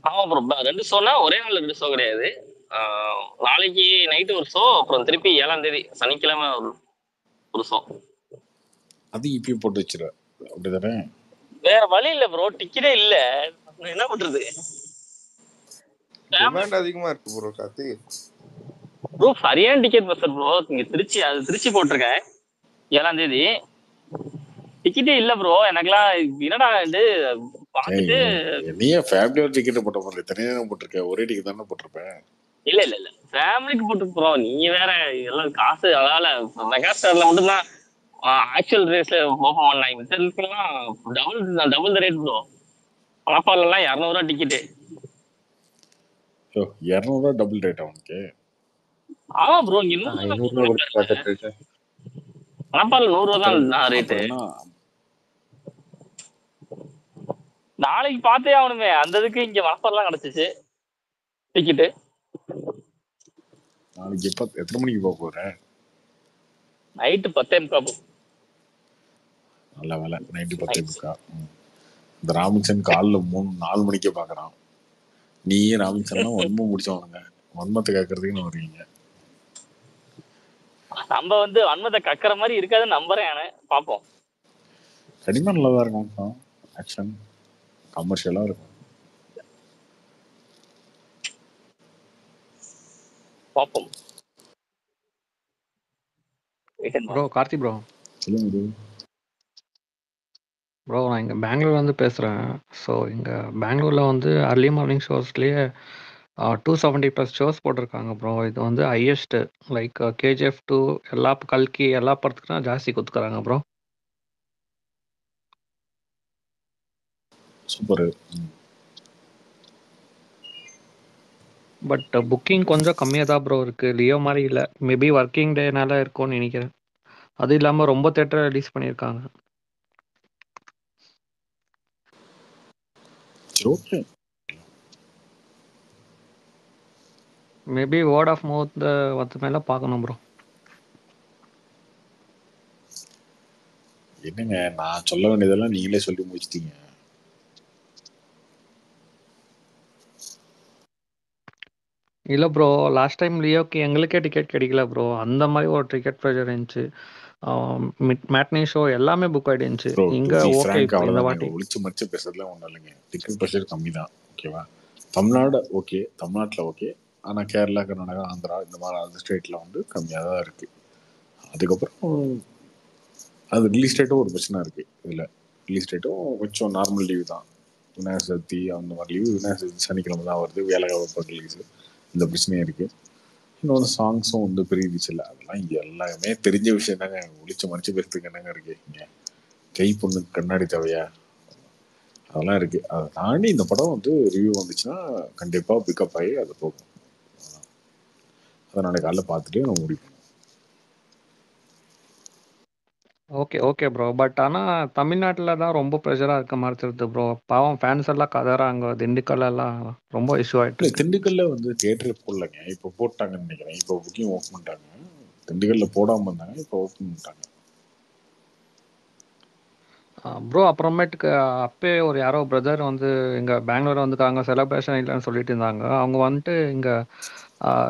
ஆமா ப்ரோ, 2 ஷோனா ஒரே நாள் 2 ஷோ கிடையாது. நாளைக்கு நைட்டு ஒரு ஷோ, அப்புறம் திருப்பி 7ஆம் தேதி சனிக்கிழமை ஒரு ஷோ. அது இப்பயே போட்டு வச்சிரு, அப்படிதானே? வேற வழி இல்ல ப்ரோ, டிக்கெட்டே இல்ல, என்ன பண்றது? டிமாண்ட் அதிகமா இருக்கு ப்ரோ கார்த்திக். ப்ரோ சரியான டிக்கெட் பஸ் ப்ரோ. இங்க திருச்சி போட்டிருக்கேன் 7ஆம் தேதி. டிக்கெட்டே இல்ல ப்ரோ. எனக்குலாம் என்னடா இது பார்த்துட்டு நீயே ஃபேமிலியோட டிக்கெட் போட்ட போல, தனியாக போட்டிருக்க. ஒரே டிக்கெட் தானே போட்டிருப்பேன். இல்ல ஃபேமிலிக்கு போட்டு ப்ரோ. நீங்க வேற எல்லாம் காசு. அதனால மெகா ஸ்டார்ல மட்டும்தான் ஆக்சுவல் ரேஸ்ல ஓப்பன் பண்ணாங்க. மிச்சத்துக்குலாம் டபுள் த ரேட் ப்ரோ. மணப்பாறைலாம் 200 டிக்கெட்டு. 200 டபுள் ரேட் அவனுக்கு. ஆமா ப்ரோ, இங்க 500 கொடுத்து பார்த்துட்டு இருக்கேன். மணப்பாறைல 100 தான் ரேட்டு. நாளைக்கு பார்த்தே ஆகணுமே, அந்த இதுக்கு இங்க மணப்பாறைலாம் கிடைச்சிச்சு டிக்கெட்டு. நாளைக்கு எத்தனை மணிக்கு போக போற? நைட்டு 10:45. நல்ல வேலை, நைட்டு 10:45. இந்த ராமின்சன் காலைல 4 மணிக்கே பாக்குறான். நீ ராமின்சன்லாம் வன்மம் முடிச்சவனுங்க. வன்மத்தை கேட்கறதுக்குன்னு வருவீங்க. நம்ம வந்து வன்மத்தை கக்கிற மாதிரி இருக்காதுன்னு நம்புறேன். பாப்போம். கடிமா நல்லதா இருக்கும். ஆக்ஷன் கமர்ஷியலா இருக்கும். பாப்போம். Bro Karthi bro. சொல்லுங்க ப்ரோ, நான் இங்கே பெங்களூர்லேருந்து பேசுகிறேன். ஸோ இங்கே பெங்களூரில் வந்து அர்லி மார்னிங் ஷோஸ்லேயே 270+ ஷோஸ் போட்டிருக்காங்க ப்ரோ. இது வந்து ஹையஸ்ட்டு. லைக் KGF 2 எல்லா கல்கி எல்லா படத்துக்கும் ஜாஸ்தி கொடுத்துக்கிறாங்க ப்ரோ. சூப்பர். பட் புக்கிங் கொஞ்சம் கம்மியாக தான் ப்ரோ இருக்குது. லியோ மாதிரி இல்லை. மேபி ஒர்க்கிங் டேனால இருக்கும்னு நினைக்கிறேன். அது இல்லாமல் ரொம்ப தேட்டர் ரிலீஸ் பண்ணியிருக்காங்க. மேபி வேர்ட் ஆஃப் மவுத் வந்து மேலே பார்க்கணும் ப்ரோ. என்னங்க நான் சொல்ல வேண்டியதெல்லாம் நீங்களே சொல்லி முடிச்சிட்டீங்க. இல்ல ப்ரோ. லாஸ்ட் டைம் லியோக்கு எங்களுக்கே டிக்கெட் கிடைக்கல ப்ரோ. அந்த மாதிரி ஒரு டிக்கெட் ப்ரெஷர் இருந்துச்சு. மேட்னி ஷோ எல்லாமே புக் ஆயிடுச்சு. ப்ரோ டு இங்க பி ஓகே ஃப்ராங்க் இப்போ இந்த அவ்வளோதாங்க. வாட்டி. ஒளிச்சு மறைச்சு பேசுறதுலாம் ஒன்றும் இல்லைங்க. டிக்கெட் ப்ரெஷர் கம்மி தான். ஓகேவா? தமிழ்நாடு ஓகே, தமிழ்நாட்டில் ஓகே. ஆனால் கேரளா, கர்நாடகா, ஆந்திரா இந்த மாதிரி அந்த ஸ்டேட்டில் வந்து கம்மியாக தான் இருக்குது. அதுக்கப்புறம் அது ரிலீஸ் டேட்டும் ஒரு பிரச்சனை இருக்குது. இதில் ரிலீஸ் டேட்டும் கொஞ்சம் நார்மல் லீவ் தான். விநாயகர் சதுர்த்தி அந்த மாதிரி லீவு விநாயகர் சதுர்த்தி சனிக்கிழமை தான் வருது. வேலைக்கிழமை ரிலீஸு. இந்த பிரச்சனையும் இருக்குது. இன்னொன்று சாங்ஸும் வந்து பெரிய ரீச் இல்லை. அதெல்லாம் எல்லாமே தெரிஞ்ச விஷயம் தாங்க. ஒளிச்சு மறைச்சு பேசுறதுக்கு என்னங்க இருக்கு இங்கே? கை பொண்ணு கண்ணாடி தேவையா? அதெல்லாம் இருக்குது. அதை தாண்டி இந்த படம் வந்து ரிவ்யூ வந்துச்சுன்னா கண்டிப்பாக பிக்கப் ஆகி அது போகும். அதை நாளைக்கு காலைல பார்த்துட்டு நம்ம முடிப்போம். Okay okay bro. பட் ஆனால் தமிழ்நாட்டில் தான் ரொம்ப ப்ரெஷராக இருக்க மாதிரி தெரியுது ப்ரோ. பாவம் ஃபேன்ஸ் எல்லாம் கதறாங்க. திண்டுக்கல் எல்லாம் ரொம்ப இஷ்யூ ஆகிட்டு இல்லை இருக்கு. திண்டுக்கல்ல வந்து தியேட்டரே போடலங்க. இப்போ போட்டாங்கன்னு நினைக்கிறேன். இப்போ புக்கிங் ஓப்பன் பண்ணிட்டாங்க. திண்டுக்கல்ல போடாமல் இருந்தாங்க, இப்போ ஓப்பன் பண்ணிட்டாங்க. ப்ரோ அப்புறமேட்டுக்கு அப்பே ஒரு யாரோ பிரதர் வந்து இங்கே பெங்களூர் வந்துருக்காங்க, செலிப்ரேஷன் இல்லைன்னு சொல்லிட்டு இருந்தாங்க. அவங்க வந்துட்டு இங்கே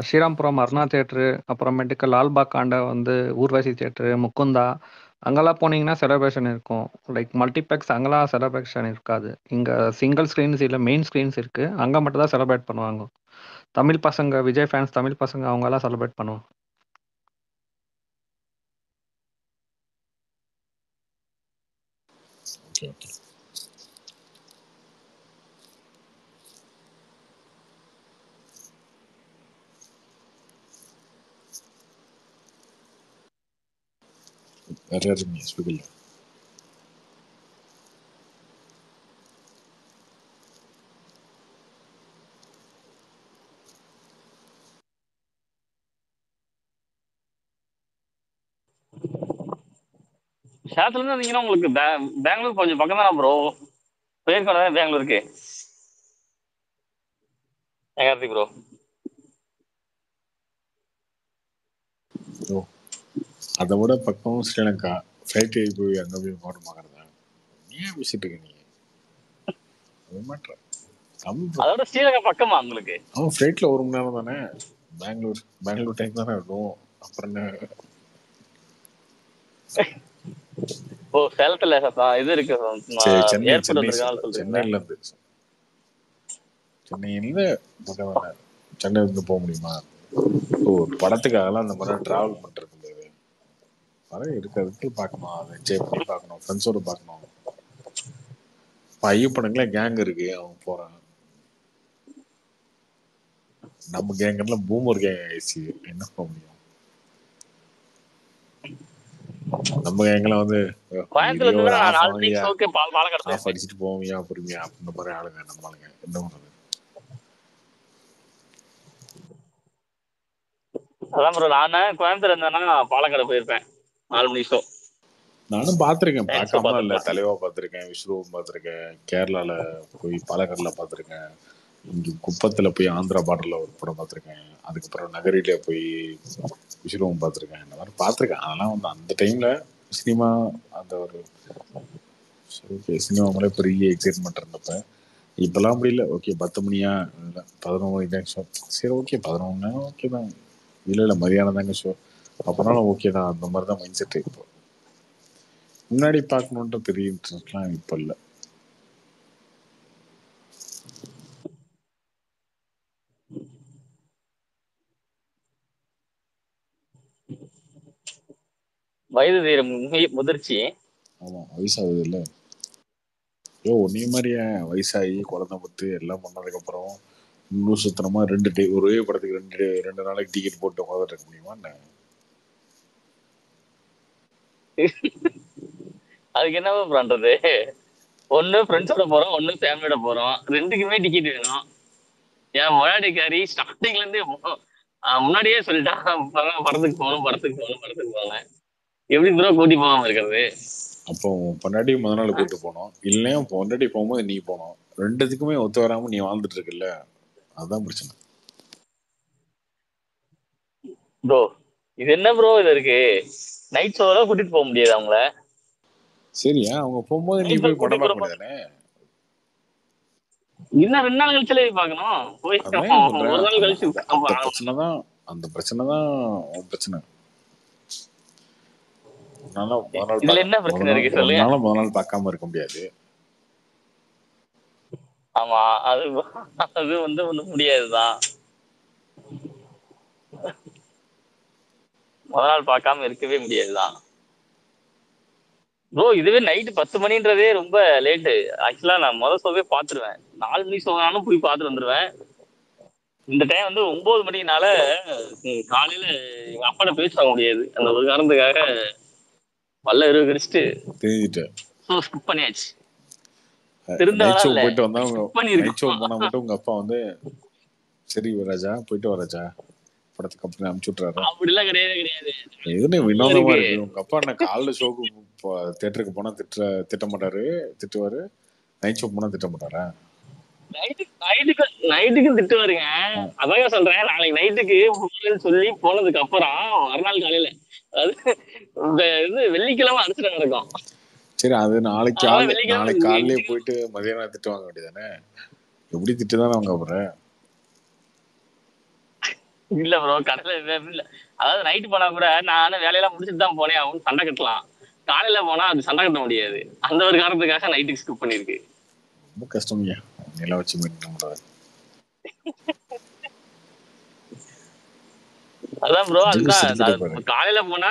ஸ்ரீராம்புரம் அருணா தேட்ரு, அப்புறமேட்டுக்கு லால்பாக் ஆண்ட வந்து ஊர்வசி தேட்ரு, முக்குந்தா அங்கெல்லாம் போனீங்கன்னா செலிப்ரேஷன் இருக்கும். லைக் மல்டிப்ளெக்ஸ் அங்கெல்லாம் செலிப்ரேஷன் இருக்காது. இங்கே சிங்கிள் ஸ்க்ரீன்ஸ் இல்லை மெயின் ஸ்க்ரீன்ஸ் இருக்குது. அங்கே மட்டும் தான் செலிப்ரேட் பண்ணுவாங்க. தமிழ் பசங்க, விஜய் ஃபேன்ஸ் தமிழ் பசங்க அவங்கெல்லாம் செலிப்ரேட் பண்ணுவாங்க. Okay okay. வேற யாருமே ஸ்பீக்கர் சேலத்துல இருந்து வந்தீங்கன்னா உங்களுக்கு பெங்களூர் கொஞ்சம் பக்கம் தானே ப்ரோ? போயிருக்கோம் பெங்களூருக்கு. கார்த்திக் ப்ரோ ஓ அதை விட பக்கம் ஸ்ரீலங்கா. ஃப்ளைட் ஏறி போய் அங்கே போய் ஓரம் பார்க்குறதா? ஏன் பேசிட்டு இருக்க நீ? அது மாட்டேன் தமிழ் அதோட ஸ்ரீலங்கா பக்கமா உங்களுக்கு? அவன் ஃப்ளைட்டில் 1 மணி நேரம் தானே. பெங்களூர் டைம் தானே இருக்கும். அப்புறம் என்ன? ஓ சேலத்துல இது இருக்கு, சரி சென்னை ஏர்போர்ட் சென்னை வந்திருக்கான்னு சொல்றீங்களா? சென்னையிலேருந்து சென்னையில் பக்கம் தானே. சென்னையிலேருந்து போக முடியுமா? ஓ படத்துக்காகலாம் அந்த மாதிரி ட்ராவல் பண்ணுறது முடியாது. படம் இருக்கிறதுக்கு பார்க்கணும், அதை என்ஜாய் பண்ணி பார்க்கணும், ஃப்ரெண்ட்ஸோடு பார்க்கணும். இப்போ ஐயப்பனுக்குள்ள கேங் இருக்கு, அவன் போகிறான். நம்ம கேங்கெல்லாம் பூமர் கேங் ஆயிடுச்சு, என்ன பண்ண முடியும்? நம்ம கேங்கெல்லாம் வந்து கோயம்புத்தூர்ல வீடியோ இருந்து ஒரு நான் ஆஃப் 4 வாங்கியா, மணிக்கு ஓகே பாலக்காடு ஆஃப் போயிருக்கேன். அடிச்சுட்டு போவியா பொறுமையா அப்படின்ற மாதிரி ஆளுங்க நம்ம ஆளுங்க. என்ன பண்ணுறது? அதான் ப்ரோ நான் கோயம்புத்தூர் இருந்தேன்னா பாலக்காடு போயிருப்பேன் 4 மணி ஷோ. நானும் பார்த்துருக்கேன், நைட் ஷோ பார்க்காமலாம் இல்லை. பார்த்துருப்பேன். தலைவா பார்த்துருக்கேன், விஸ்வரூபம் பார்த்துருக்கேன், கேரளாவில் போய் பாலக்காடில் பார்த்துருக்கேன், இங்கே குப்பத்தில் போய் ஆந்திரா பார்டரில் ஒரு படம் பார்த்துருக்கேன், அதுக்கப்புறம் நகரில போய் விஸ்வரூபம் பார்த்துருக்கேன். இந்த மாதிரி பார்த்துருக்கேன். அதெல்லாம் வந்து அந்த டைமில் சினிமா அந்த ஒரு சினிமா மேலே பெரிய எக்ஸைட்மெண்ட் இருந்தப்ப. இப்போல்லாம் அப்படி இல்லை. ஓகே 10 மணியா இல்லை 11 மணி தான் ஷோ. சரி ஓகே 11 மணி நேரம் ஓகே தான். இல்லை மதியானம் தாங்க ஷோ, அப்போனாலும் ஓகே தான். அந்த மாதிரி தான் மைண்ட் செட்டு. இப்போ முன்னாடி பார்க்கணுன்ற பெரிய இன்ட்ரெஸ்ட்லாம் இப்போ இல்லை. வயது தீரும் முதிர்ச்சி. ஆமாம் வயசாகுது இல்லை. ஐயோ ஒன்னே மாதிரியே வயசாகி குழந்தை பத்து எல்லாம் பண்ணதுக்கப்புறம் இன்னும் சுத்தனமா ஒரே படத்துக்கு 2 நாளைக்கு டிக்கெட் போட்டு உட்காந்துட்டு இருக்க முடியுமா என்ன? அதுக்கு என்ன பண்றது? ஒண்ணு ஃப்ரெண்ட்ஸோட போறோம், ஒண்ணு ஃபேமிலியோட போறோம், ரெண்டுக்குமே டிக்கெட் வேணும். என் முன்னாடிக்காரி ஸ்டார்டிங்ல இருந்து முன்னாடியே சொல்லிட்டான் படத்துக்கு போகணும். எப்படி ப்ரோ கூட்டி போகாம இருக்கிறது? அப்போ பொண்டாட்டி முத நாள் கூட்டு போனோம், இல்லையா பொண்டாட்டி போகும்போது நீ போனோம், ரெண்டுத்துக்குமே ஒத்து வராம நீ வாழ்ந்துட்டு இருக்குல்ல, அதுதான் பிரச்சனை. ப்ரோ இது என்ன ப்ரோ இது இருக்கு? நைட் ஷோல கூட்டிட்டு போக முடியாது அவங்கள? சரியா அவங்க போகும்போது நீ நைட் போய் கூட்டி படம் பார்க்க போறப்ப முடியாதானே? இன்னும் 2 நாள் கழிச்சுல போய் பார்க்கணும். போய் அதான் நான் சொல்றேன். ஒரு நாள் அந்த கழிச்சு அந்த அந்த பிரச்சனை தான் உன் பிரச்சனை. இதுல என்ன பிரச்சனை இருக்கு சொல்லுங்க. முத நாள் பார்க்காம இருக்க முடியாது. ஆமா, அது அது வந்து ஒண்ணும் முடியாதுதான். முத நாள் பார்க்காம இருக்கவே முடியாதுதான் ப்ரோ. இதுவே நைட்டு 10 மணின்றதே ரொம்ப லேட்டு. ஆக்சுவலா நான் முதல் ஷோவே பார்த்துருவேன். 4 மணி ஷோனாலும் போய் பார்த்துட்டு வந்துருவேன். இந்த டைம் வந்து 9 மணினால காலையில எங்க அப்பாட்ட பேச வாங்க முடியாது. அந்த ஒரு காரணத்துக்காக பல்ல கடிச்சிட்டு ஷோ ஸ்கிப் பண்ணியாச்சு. நைட் ஷோ போயிட்டு வந்தா நைட் ஷோ போனா மட்டும் உங்க அப்பா வந்து சரி ராஜா போயிட்டு வர ராஜா படத்துக்கு அப்புறம் அனுப்பிச்சு விட்டுறாரு. அப்படிலாம் கிடையாது. எதுன்னு வினோதமா இருக்கு. உங்க அப்பா என்ன காலைல ஷோக்கு தியேட்டருக்கு போனா திட்ட மாட்டாரு, திட்டுவாரு. நைட் ஷோ போனா திட்ட மாட்டாரா? நைட்டுக்கு திட்டுவாருங்க. அதான் சொல்றேன், நாளைக்கு நைட்டுக்கு சொல்லி போனதுக்கு அப்புறம் மறுநாள் காலையில, அதாவது இந்த இது வெள்ளிக்கிழமை அடிச்சுட்டு நடக்கும். சரி, அது நாளைக்கு காலையிலே போயிட்டு மதியானம் திட்டு வாங்க வேண்டியதானே? எப்படி திட்டுதானே அவங்க அப்புறம்? இல்ல ப்ரோ, கடையில இல்ல. அதாவது நைட்டு போனா கூட நானும் வேலையெல்லாம் முடிச்சுட்டு தான் போனேன். அவன் சண்டை கட்டலாம். காலையில போனா அது சண்டை கட்ட முடியாது. அந்த ஒரு காரணத்துக்காக நைட்டுக்கு ஸ்கிப் பண்ணிருக்கு. ரொம்ப கஷ்டம்யா நில வச்சு மெயின்டைன் பண்றது. அதான் ப்ரோ, அதுதான் காலையில போனா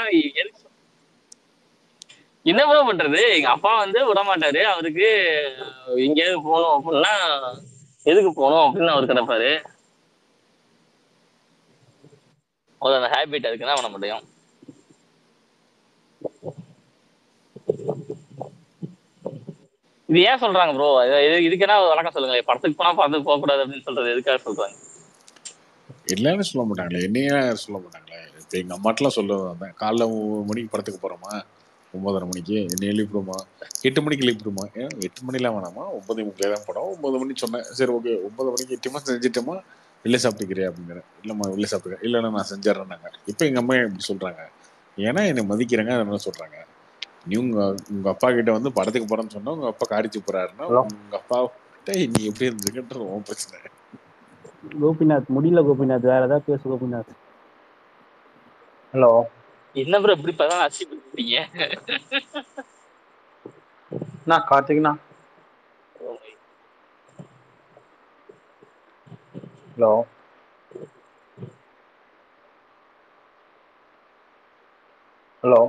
என்ன ப்ரோ பண்றது? எங்க அப்பா வந்து விட மாட்டாரு. அவருக்கு எங்கேயாவது போகணும் அப்படின்னா எதுக்கு போகணும் அப்படின்னு அவர் கிடப்பாரு. அந்த ஹேபிட் அதுக்கு தான் பண்ண முடியும். இது ஏன் சொல்றாங்க ப்ரோ? இதுக்கு என்ன வழக்கம் சொல்லுங்க. படத்துக்கு போனா படத்துக்கு போக கூடாது அப்படின்னு சொல்றது எதுக்காக சொல்றாங்க? இல்லன்னு சொல்ல மாட்டாங்களே, என்னையா சொல்ல மாட்டாங்களே. இப்ப எங்க அம்மாட்டெல்லாம் சொல்லுவாங்க, காலைல 9 மணிக்கு படத்துக்கு போறோமா, 9:30 மணிக்கு என்ன எழுப்பிடுமா, 8 மணிக்கு எழுப்பிடுமா. 8 மணிலாம் வேணாமா, 9:30 தான் படம். 9 மணிக்கு சொன்னேன். சரி ஓகே, 9 மணிக்கு டிஃபன் செஞ்சுட்டோமா, வெளில சாப்பிட்டுக்கிறியா அப்படிங்கிற. இல்லம்மா வெளில சாப்பிட்டுக்கிறேன். இல்லைன்னா நான் செஞ்சிடறேன்னாங்க. இப்போ எங்க அம்மா இப்படி சொல்றாங்க, ஏன்னா என்னை மதிக்கிறாங்க, அதனால சொல்றாங்க. நீ உங்க அப்பா கிட்ட வந்து படத்துக்கு போறேன்னு சொன்னா உங்க அப்பா காரிச்சு போறாருன்னா உங்க அப்பா கிட்ட நீ எப்படி இருந்துருக்குன்ற உன் பிரச்சனை. கோபிநாத் முடியல. கோபிநாத் வேற ஏதாவது பேசு கோபிநாத். ஹலோ, என்ன ப்ரோ இப்படி பதான் அசி பண்ணுறீங்க? நான் கார்த்திக்ண்ணா. ஹலோ ஹலோ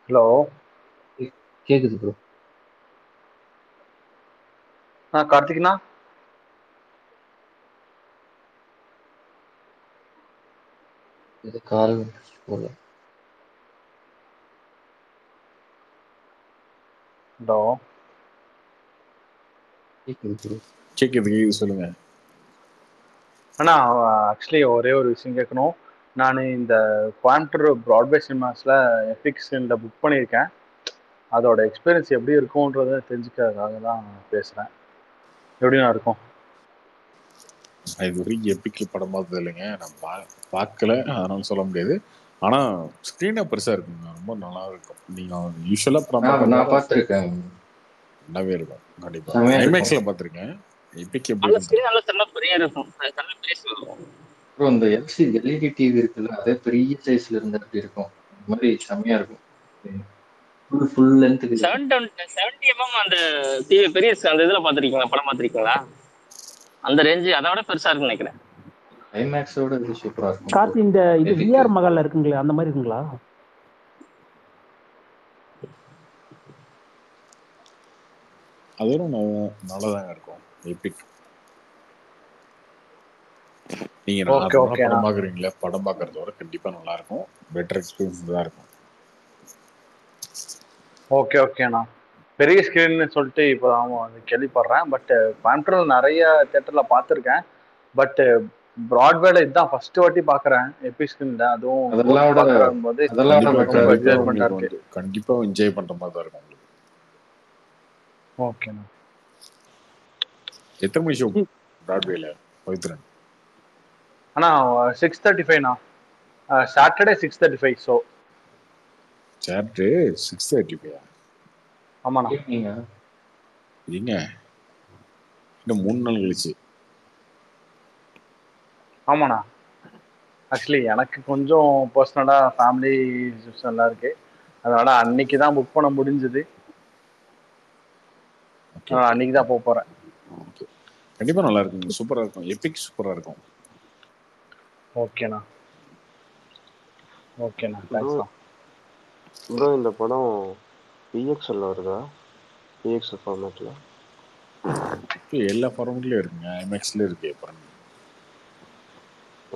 ஹலோ கேக்குது ப்ரோ. கார்த்திக்ண்ணா. இது கால் போல. ஹலோ கேக்குது சொல்லுங்க அண்ணா. ஆக்சுவலி ஒரே ஒரு விஷயம் கேட்கணும். நான் இந்த கோயம்புத்தூர் ப்ராட்வே சினிமாஸில் எபிக் ஸ்கிரீனில் புக் பண்ணியிருக்கேன். அதோட எக்ஸ்பீரியன்ஸ் எப்படி இருக்கும்ன்றத தெரிஞ்சுக்கிறதுக்காக தான் பேசுகிறேன். எப்படிண்ணா இருக்கும்? இது வரைக்கும் எப்பிக்ல படம் பார்த்தது இல்லைங்க. நான் பார்க்கல, அதனால சொல்ல முடியாது. ஆனா ஸ்க்ரீனே பெருசா இருக்குங்க, ரொம்ப நல்லா இருக்கும். நீங்க யூஸ்வலா படம் நான் பார்த்துருக்கேன், நல்லாவே இருக்கும். கண்டிப்பா ஐமேக்ஸ்ல பார்த்துருக்கேன். எப்பிக் எப்படி ப்ரோ? இந்த எல்இடி டிவி இருக்குல்ல, அதே பெரிய சைஸ்ல இருந்து அப்படி இருக்கும். இந்த மாதிரி செம்மையா இருக்கும். ஃபுல் லென்த்துக்கு 70 mm அந்த டிவி பெரிய அந்த இதுல பாத்திருக்கீங்களா? படம் பாத்திருக்கீங்களா? அந்த ரேஞ்சு அதை விட பெருசா இருக்குன்னு நினைக்கிறேன். ஐமேக்ஸோட இது சூப்பரா இருக்கும். கார்த்தி, இந்த இது விஆர் மகால்ல இருக்குங்களே, அந்த மாதிரி இருக்குங்களா? அதுவும் நல்லதாங்க இருக்கும் எப்பிக். நீங்க படம் பாக்குறீங்களா, படம் பாக்குறதோட கண்டிப்பா நல்லா இருக்கும். பெட்டர் எக்ஸ்பீரியன்ஸ் தான் இருக்கும். ஓகேண்ணா. பெரிய ஸ்கிரீன்னு சொல்லிட்டு இப்போ கேள்விப்படுறேன். பட் கோயம்புத்தூர்ல நிறைய தியேட்டர்ல பார்த்துருக்கேன். பட் ப்ராட்வேல இதுதான் ஃபர்ஸ்ட் வாட்டி பார்க்குறேன் எபிக் ஸ்கிரீன்ல. அதுவும் போது கண்டிப்பா என்ஜாய் பண்ற மாதிரி தான் இருக்கும் உங்களுக்கு. ஓகேண்ணா. எத்தனை மணி ஷோ ப்ராட்வேல பவித்ரன்? அண்ணா 6:35ண்ணா, சாட்டர்டே 6:35 ஷோ. சாட்டர்டே 6:35. ஆமாண்ணா. ஏங்க இன்னும் 3 நாள் கழிச்சு. ஆமாண்ணா. ஆக்சுவலி எனக்கு கொஞ்சம் பர்சனலா ஃபேமிலி இஷ்யூஸ் எல்லாம் இருக்கு, அதனால அன்னைக்கு தான் புக் பண்ண முடிஞ்சது. அன்னைக்கு தான் போக போறேன். கண்டிப்பா நல்லா இருக்குங்க, சூப்பரா இருக்கும், எபிக் சூப்பரா இருக்கும். ஓகேண்ணா, ஓகேண்ணா, தேங்க்ஸ்ண்ணா. ப்ரோ இந்த படம் பிஎக்ஸ்எல்ல வருதா? பிஎக்ஸ்எல் ஃபார்மேட்ல எல்லா ஃபார்மேட்லயும் இருக்குங்க, ஐமேக்ஸ்ல இருக்கு. அப்புறம்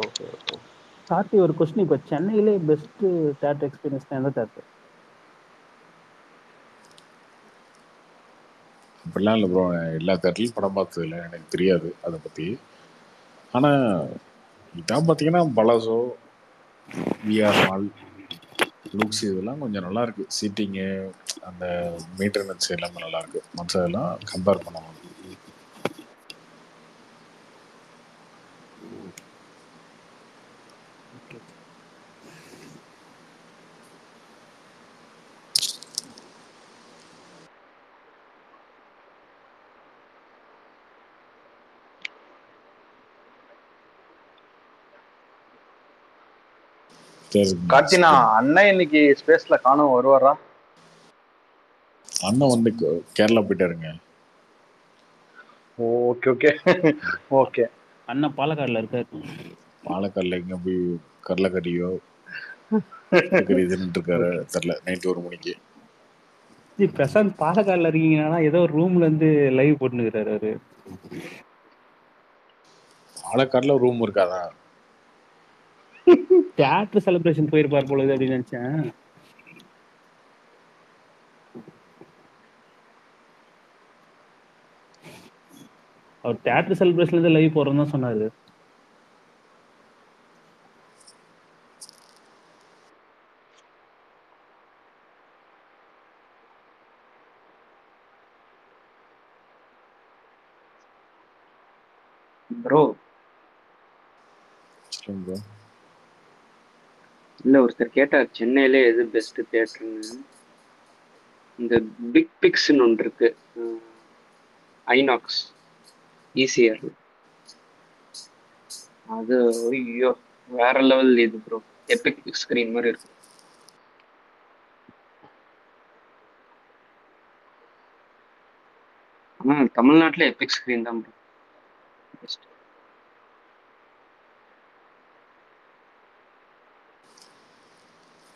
ஓகே ஓகே. சாத்தி ஒரு கொஸ்டின், இப்போ சென்னையிலே பெஸ்ட் தேட்டர் எக்ஸ்பீரியன்ஸ் எந்த தேட்டர்? அப்படிலாம் இல்லை ப்ரோ, எல்லா தேட்டர்லையும் படம் பார்த்ததில்ல, எனக்கு தெரியாது அதை பற்றி. ஆனால் இதான் பார்த்தீங்கன்னா பலாசோ, விஆர் மால், லூக்ஸ் இதெல்லாம் கொஞ்சம் நல்லா இருக்கு. சீட்டிங்கு, அந்த மெயின்டெனன்ஸ் எல்லாமே நல்லா இருக்கு. மற்றதெல்லாம் கம்பேர் பண்ணுவாங்க. கார்த்தினா, அண்ணன் இன்னைக்கு ஸ்பேஸ்ல காணும் வருவாரா? அண்ணன் வந்து கேரளா போயிட்டாருங்க. Okay okay okay. அண்ணன் பாலக்காடுல இருக்காரு. பாலக்காடுல எங்க போய் கடலக்கறியோ இதுன்னு இருக்காரு தெரியல. நைட் 1 மணிக்கு பிரசாந்த் பாலக்காடுல இருக்கீங்கன்னா ஏதோ ஒரு ரூம்ல இருந்து லைவ் போட்டுருக்காரு அவரு. பாலக்காடுல ரூம் இருக்காதா? தியேட்டர் செலிப்ரேஷன் போயிருப்பார் போல அப்படின்னு நினைச்சேன். அவர் தியேட்டர் செலிப்ரேஷன்ல இருந்து லைவ் போறோம்னு தான் சொன்னாரு. ப்ரோ இல்ல, ஒருத்தர் கேட்டார் சென்னையில எது பெஸ்ட் தியேட்டர்னு. இந்த பிக் பிக்ஸ்ன்னு ஒன்று இருக்கு, ஐநாக்ஸ் ஈசிஆர். அது ஐயோ வேற லெவல் இது ப்ரோ, எபிக் ஸ்கிரீன் மாதிரி இருக்கும். தமிழ்நாட்டுல எபிக் ஸ்கிரீன் தான் ப்ரோ பெஸ்ட்.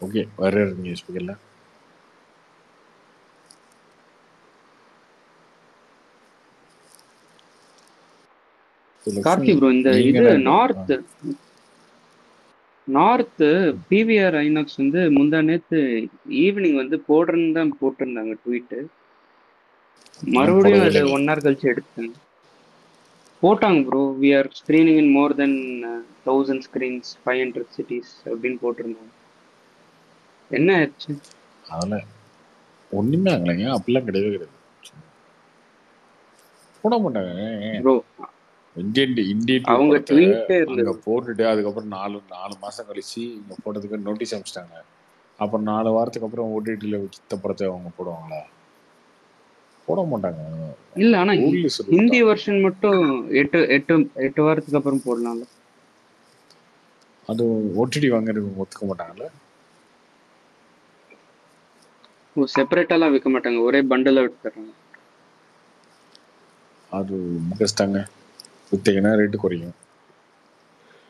ஓகே, வேற நீங்க ஸ்பீக்கர்ல கார்த்தி ப்ரோ, இந்த இது நார்த் பிவிஆர் ஐநாக்ஸ் வந்து முந்தா நேத்து ஈவினிங் வந்து போடுறேன்னு தான் போட்டிருந்தாங்க ட்வீட்டு. மறுபடியும் அது 1 hour கழிச்சு எடுத்தாங்க. போட்டாங்க bro, we are screening in more than 1000 screens 500 cities அப்படின்னு போட்டிருந்தாங்க. என்ன ஆச்சு? அதெல்லாம் ஒண்ணுமே ஆகலைங்க, அப்படிலாம் கிடையவே கிடையாது. போட மாட்டாங்க ப்ரோ. இந்தியன் அவங்க ட்வீட்டே அங்க போட்டுட்டு அதுக்கப்புறம் 4 மாசம் கழிச்சு இங்க போட்டதுக்கு நோட்டீஸ் அனுப்பிச்சிட்டாங்க. அப்புறம் 4 வாரத்துக்கு அப்புறம் ஓடிடில கித்த படத்தை அவங்க போடுவாங்களா? போட மாட்டாங்க. இல்ல, ஆனா ஹிந்தி வெர்ஷன் மட்டும் 8 வாரத்துக்கு அப்புறம் போடலாம்ல. அது ஓடிடி வாங்குறதுக்கு ஒத்துக்க மாட்டாங்கல்ல. செப்பரேட்டாலாம் விற்க மாட்டாங்க, ஒரே பண்டலா விட்டுறாங்க. அது கஷ்டங்க, வித்தீங்கன்னா ரேட்டு குறையும்.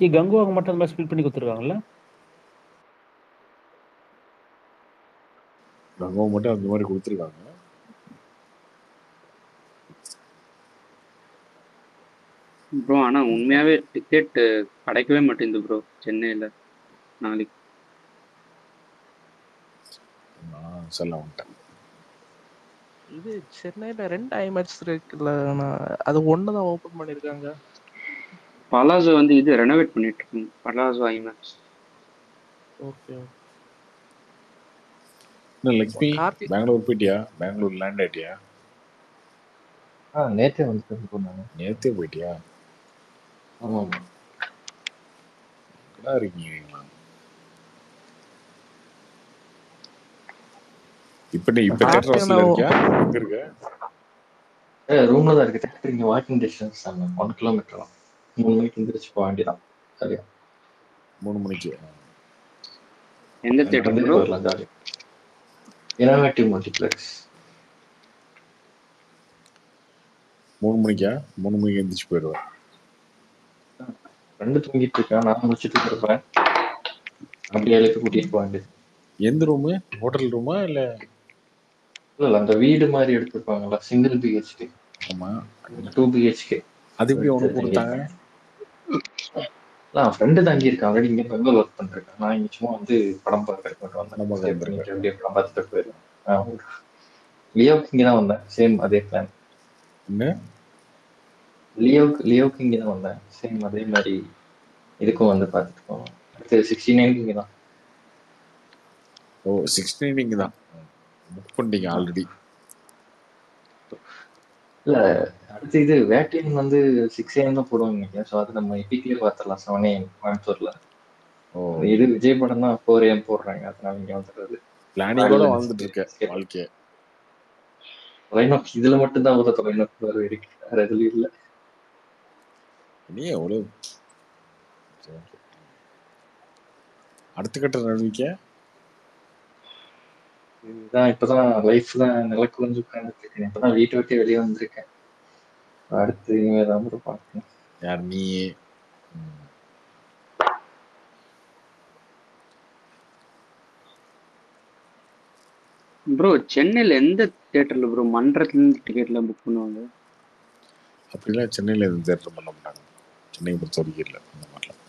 கங்குவாங்க மட்டும் அந்த மாதிரி ஸ்பிளிட் பண்ணி கொடுத்துருக்காங்கல்ல. கங்குவா மட்டும் அந்த மாதிரி கொடுத்துருக்காங்க. ப்ரோ ஆனா உண்மையாவே டிக்கெட் கிடைக்கவே மாட்டேங்குது ப்ரோ சென்னையில நாளைக்கு. சொல்ல மாட்டேன். இது சென்னையில 2 ஐமேக்ஸ் இருக்குல்ல, அது ஒண்ணுதான் ஓபன் பண்ணிருக்காங்க. பலாசோ வந்து இது ரெனோவேட் பண்ணிட்டு இருக்காங்க, Palazzo IMAX. Okay. Lakshmi, Bangalore போயிட்டியா? பெங்களூர் லேண்ட் ஆயிட்டியா? நேத்தே வந்துட்டேன். நேத்தே போயிட்டியா? ஆமா. நல்லா இருக்கீங்க. இப்ப நீ இப்ப தேட்டர் வாசல்ல இருக்கியா? எங்க இருக்க? ரூம்ல தான் இருக்கு. தேட்டர் இங்க வாக்கிங் டிஸ்டன்ஸ் தான், 1 கிலோமீட்டர் தான். 3 மணிக்கு எந்திரிச்சு போக வேண்டியதான். சரியா 3 மணிக்கு. எந்த நடந்தே தேட்டர் ப்ரோ? போயிடலாம் ஜாலியா. Innovative multiplex. 3 மணிக்கா? 3 மணிக்கு எந்திரிச்சு போயிடுவேன். ஃப்ரெண்டு தூங்கிட்டு இருக்கான், நான் முடிச்சுட்டு இருப்பேன். அப்படியே எழுப்பி கூட்டிட்டு போக வேண்டியது. எந்த ரூமு? ஹோட்டல் ரூமா இல்ல? இல்ல அந்த வீடு மாதிரி எடுத்துருப்பாங்கல்ல, சிங்கிள் பிஹெச்கே. ஆமா. 2 பிஹெச்கே. அது எப்படி உனக்கு கொடுத்தாங்க? ஃப்ரெண்டு தங்கி இருக்கான். ஆல்ரெடி இங்க பெங்களூர் ஒர்க் பண்ணிருக்கேன். நான் இங்க சும்மா வந்து படம் பார்க்கறதுக்கு மட்டும் வந்தேன். ஸ்டே பண்ணிட்டு அப்படியே படம் பார்த்துட்டு போயிருவேன். லியோவுக்கு இங்க தான் வந்தேன். சேம் அதே பிளான். என்ன? லியோவுக்கு இங்க தான் வந்தேன். சேம் அதே மாதிரி இதுக்கும் வந்து பார்த்துட்டு போவோம். அடுத்து 69 இங்க தான். ஓ 69 இங்க தான் புக் பண்ணிட்டீங்க ஆல்ரெடி? இல்ல அடுத்து இது வேட்டையன் வந்து 6 AM தான் போடுவாங்க நினைக்கிறேன். ஸோ அது நம்ம எபிக்லேயே பார்த்துடலாம் 7 AM கோயம்புத்தூர்ல. இது விஜய் படம் தான் 4 AM போடுறாங்க. அதனால இங்க வந்துடுறது. பிளானிங்கோட வாழ்ந்துட்டு இருக்க வாழ்க்கைய. தொலைநோக்கி இதுல மட்டும் தான் ஒரு தொலைநோக்கி பார்வை இருக்கு, வேற எதுலயும் இல்ல. நீ எவ்வளவு அடுத்த கட்ட நடவடிக்கை? இதுதான் இப்பதான் லைஃப் தான் நிலக்கு வந்து உட்கார்ந்துட்டு இருக்கேன். இப்பதான் வீட்டை விட்டு வெளியே வந்திருக்கேன். அடுத்து இனிமேதான் ப்ரோ பார்க்கணும். யார் நீ? ப்ரோ சென்னையில எந்த தியேட்டர்ல ப்ரோ மன்றத்துல இருந்து டிக்கெட்லாம் புக் பண்ணுவாங்க? அப்படிலாம் சென்னையில எதுவும் தேட்டர் பண்ண மாட்டாங்க. சென்னையை பொறுத்த வரைக்கும் இல்லை அந்த மாதிரிலாம்.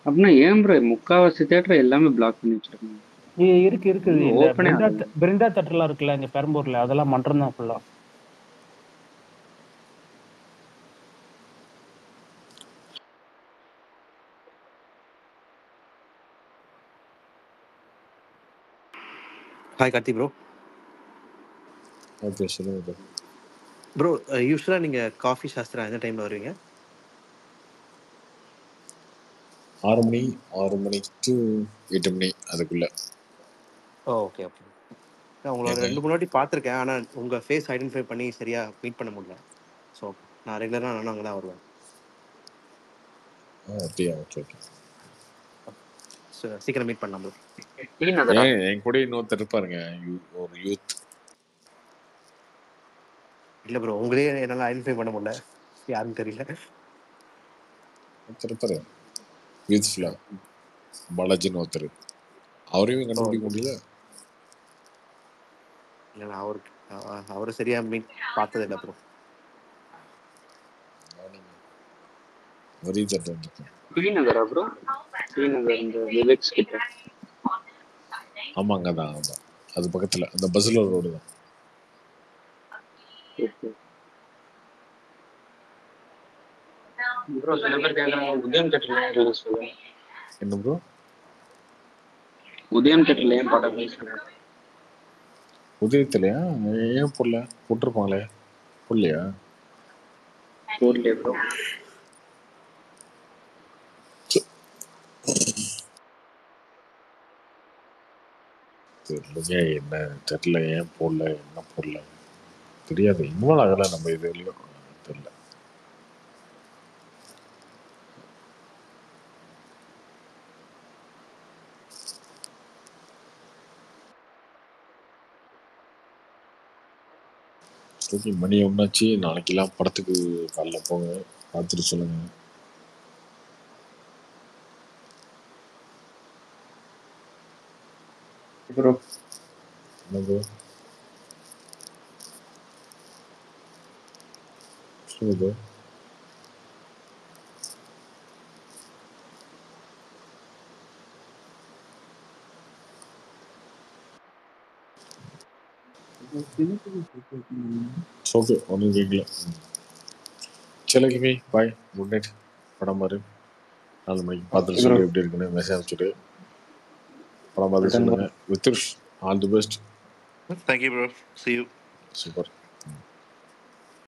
அப்படின்னா ஏன் ப்ரோ முக்காவாசி தியேட்டர் எல்லாமே பிளாக் பண்ணி வச்சிருக்காங்க? இருக்குது இந்த பிருந்தா தேட்டர்லாம் இருக்குல்ல இங்க பெரம்பூர்ல, அதெல்லாம் மன்றம் தான் ஃபுல்லா. Hi Karthi bro. ஓகே சொல்லுங்க ப்ரோ. ப்ரோ யூஸ்வலாக நீங்கள் காஃபி சாஸ்திரம் எந்த டைமில் வருவீங்க? 6 மணி to 8 மணி அதுக்குள்ள. Okay okay. நான் உங்களை ஒரு 2-3 வாட்டி பார்த்துருக்கேன். ஆனால் உங்கள் ஃபேஸ் ஐடென்டிஃபை பண்ணி சரியாக மீட் பண்ண முடியல. ஸோ நான் ரெகுலராக நானும் அங்கே தான் வருவேன். அப்படியா? Okay okay. சீக்கிரம் மீட் பண்ணலாம் ப்ரோ. என் கூட இன்னொருத்தர் இருப்பாருங்க, ஒரு யூத். இல்லை ப்ரோ உங்களே என்னால் ஐடென்டிஃபை பண்ண முடியல, யாருன்னு தெரியல. இருப்பாரு யூத்ஃபுல்லா, பாலாஜின்னு ஒருத்தர். அவரையும் கண்டுபிடிக்க முடியல. இல்லை நான் அவரை சரியாக மீட் பார்த்தது இல்லை ப்ரோ. ஒரே தட்டு ஸ்ரீநகரா ப்ரோ? ஸ்ரீநகர் இந்த விவேக்ஸ் கிட்ட. ஆமாங்க தான். ஆமாம் அது பக்கத்துல அந்த பஸ்ல ரோடு தான். ப்ரோ சில பேர் கேக்குறாங்க உதயம் தேட்டர்ல ரிலீஸ் பண்ணுங்க. என்ன ப்ரோ? உதயம் தேட்டர்ல ஏன் படம் ரிலீஸ் பண்ணுங்க? உதயத்திலையா? ஏன் போடல? போட்டிருப்பாங்களே, போடலையா? போடலையே ப்ரோ. தெரியலங்க என்ன தெரியல, ஏன் போடல என்ன போடல தெரியாது. இன்வால்வ் ஆகல நம்ம இதுலயும் தெரியல. ஓகே மணி ஒன்னாச்சு. நாளைக்கெல்லாம் படத்துக்கு காலைல போங்க, பார்த்துட்டு சொல்லுங்க. ப்ரோ என்ன ப்ரோ சொல்லுங்க ப்ரோ. ஓகே ஒன்றும் கேட்கல. சரி பாய், குட் நைட். படம் பாரு, 4 மணிக்கு பார்த்துட்டு சொல்லு எப்படி இருக்குன்னு மெசேஜ் அனுப்பிச்சுட்டு. படம் பார்த்து சொல்லுங்க. Wish you all the best. Thank you bro. See you. Super.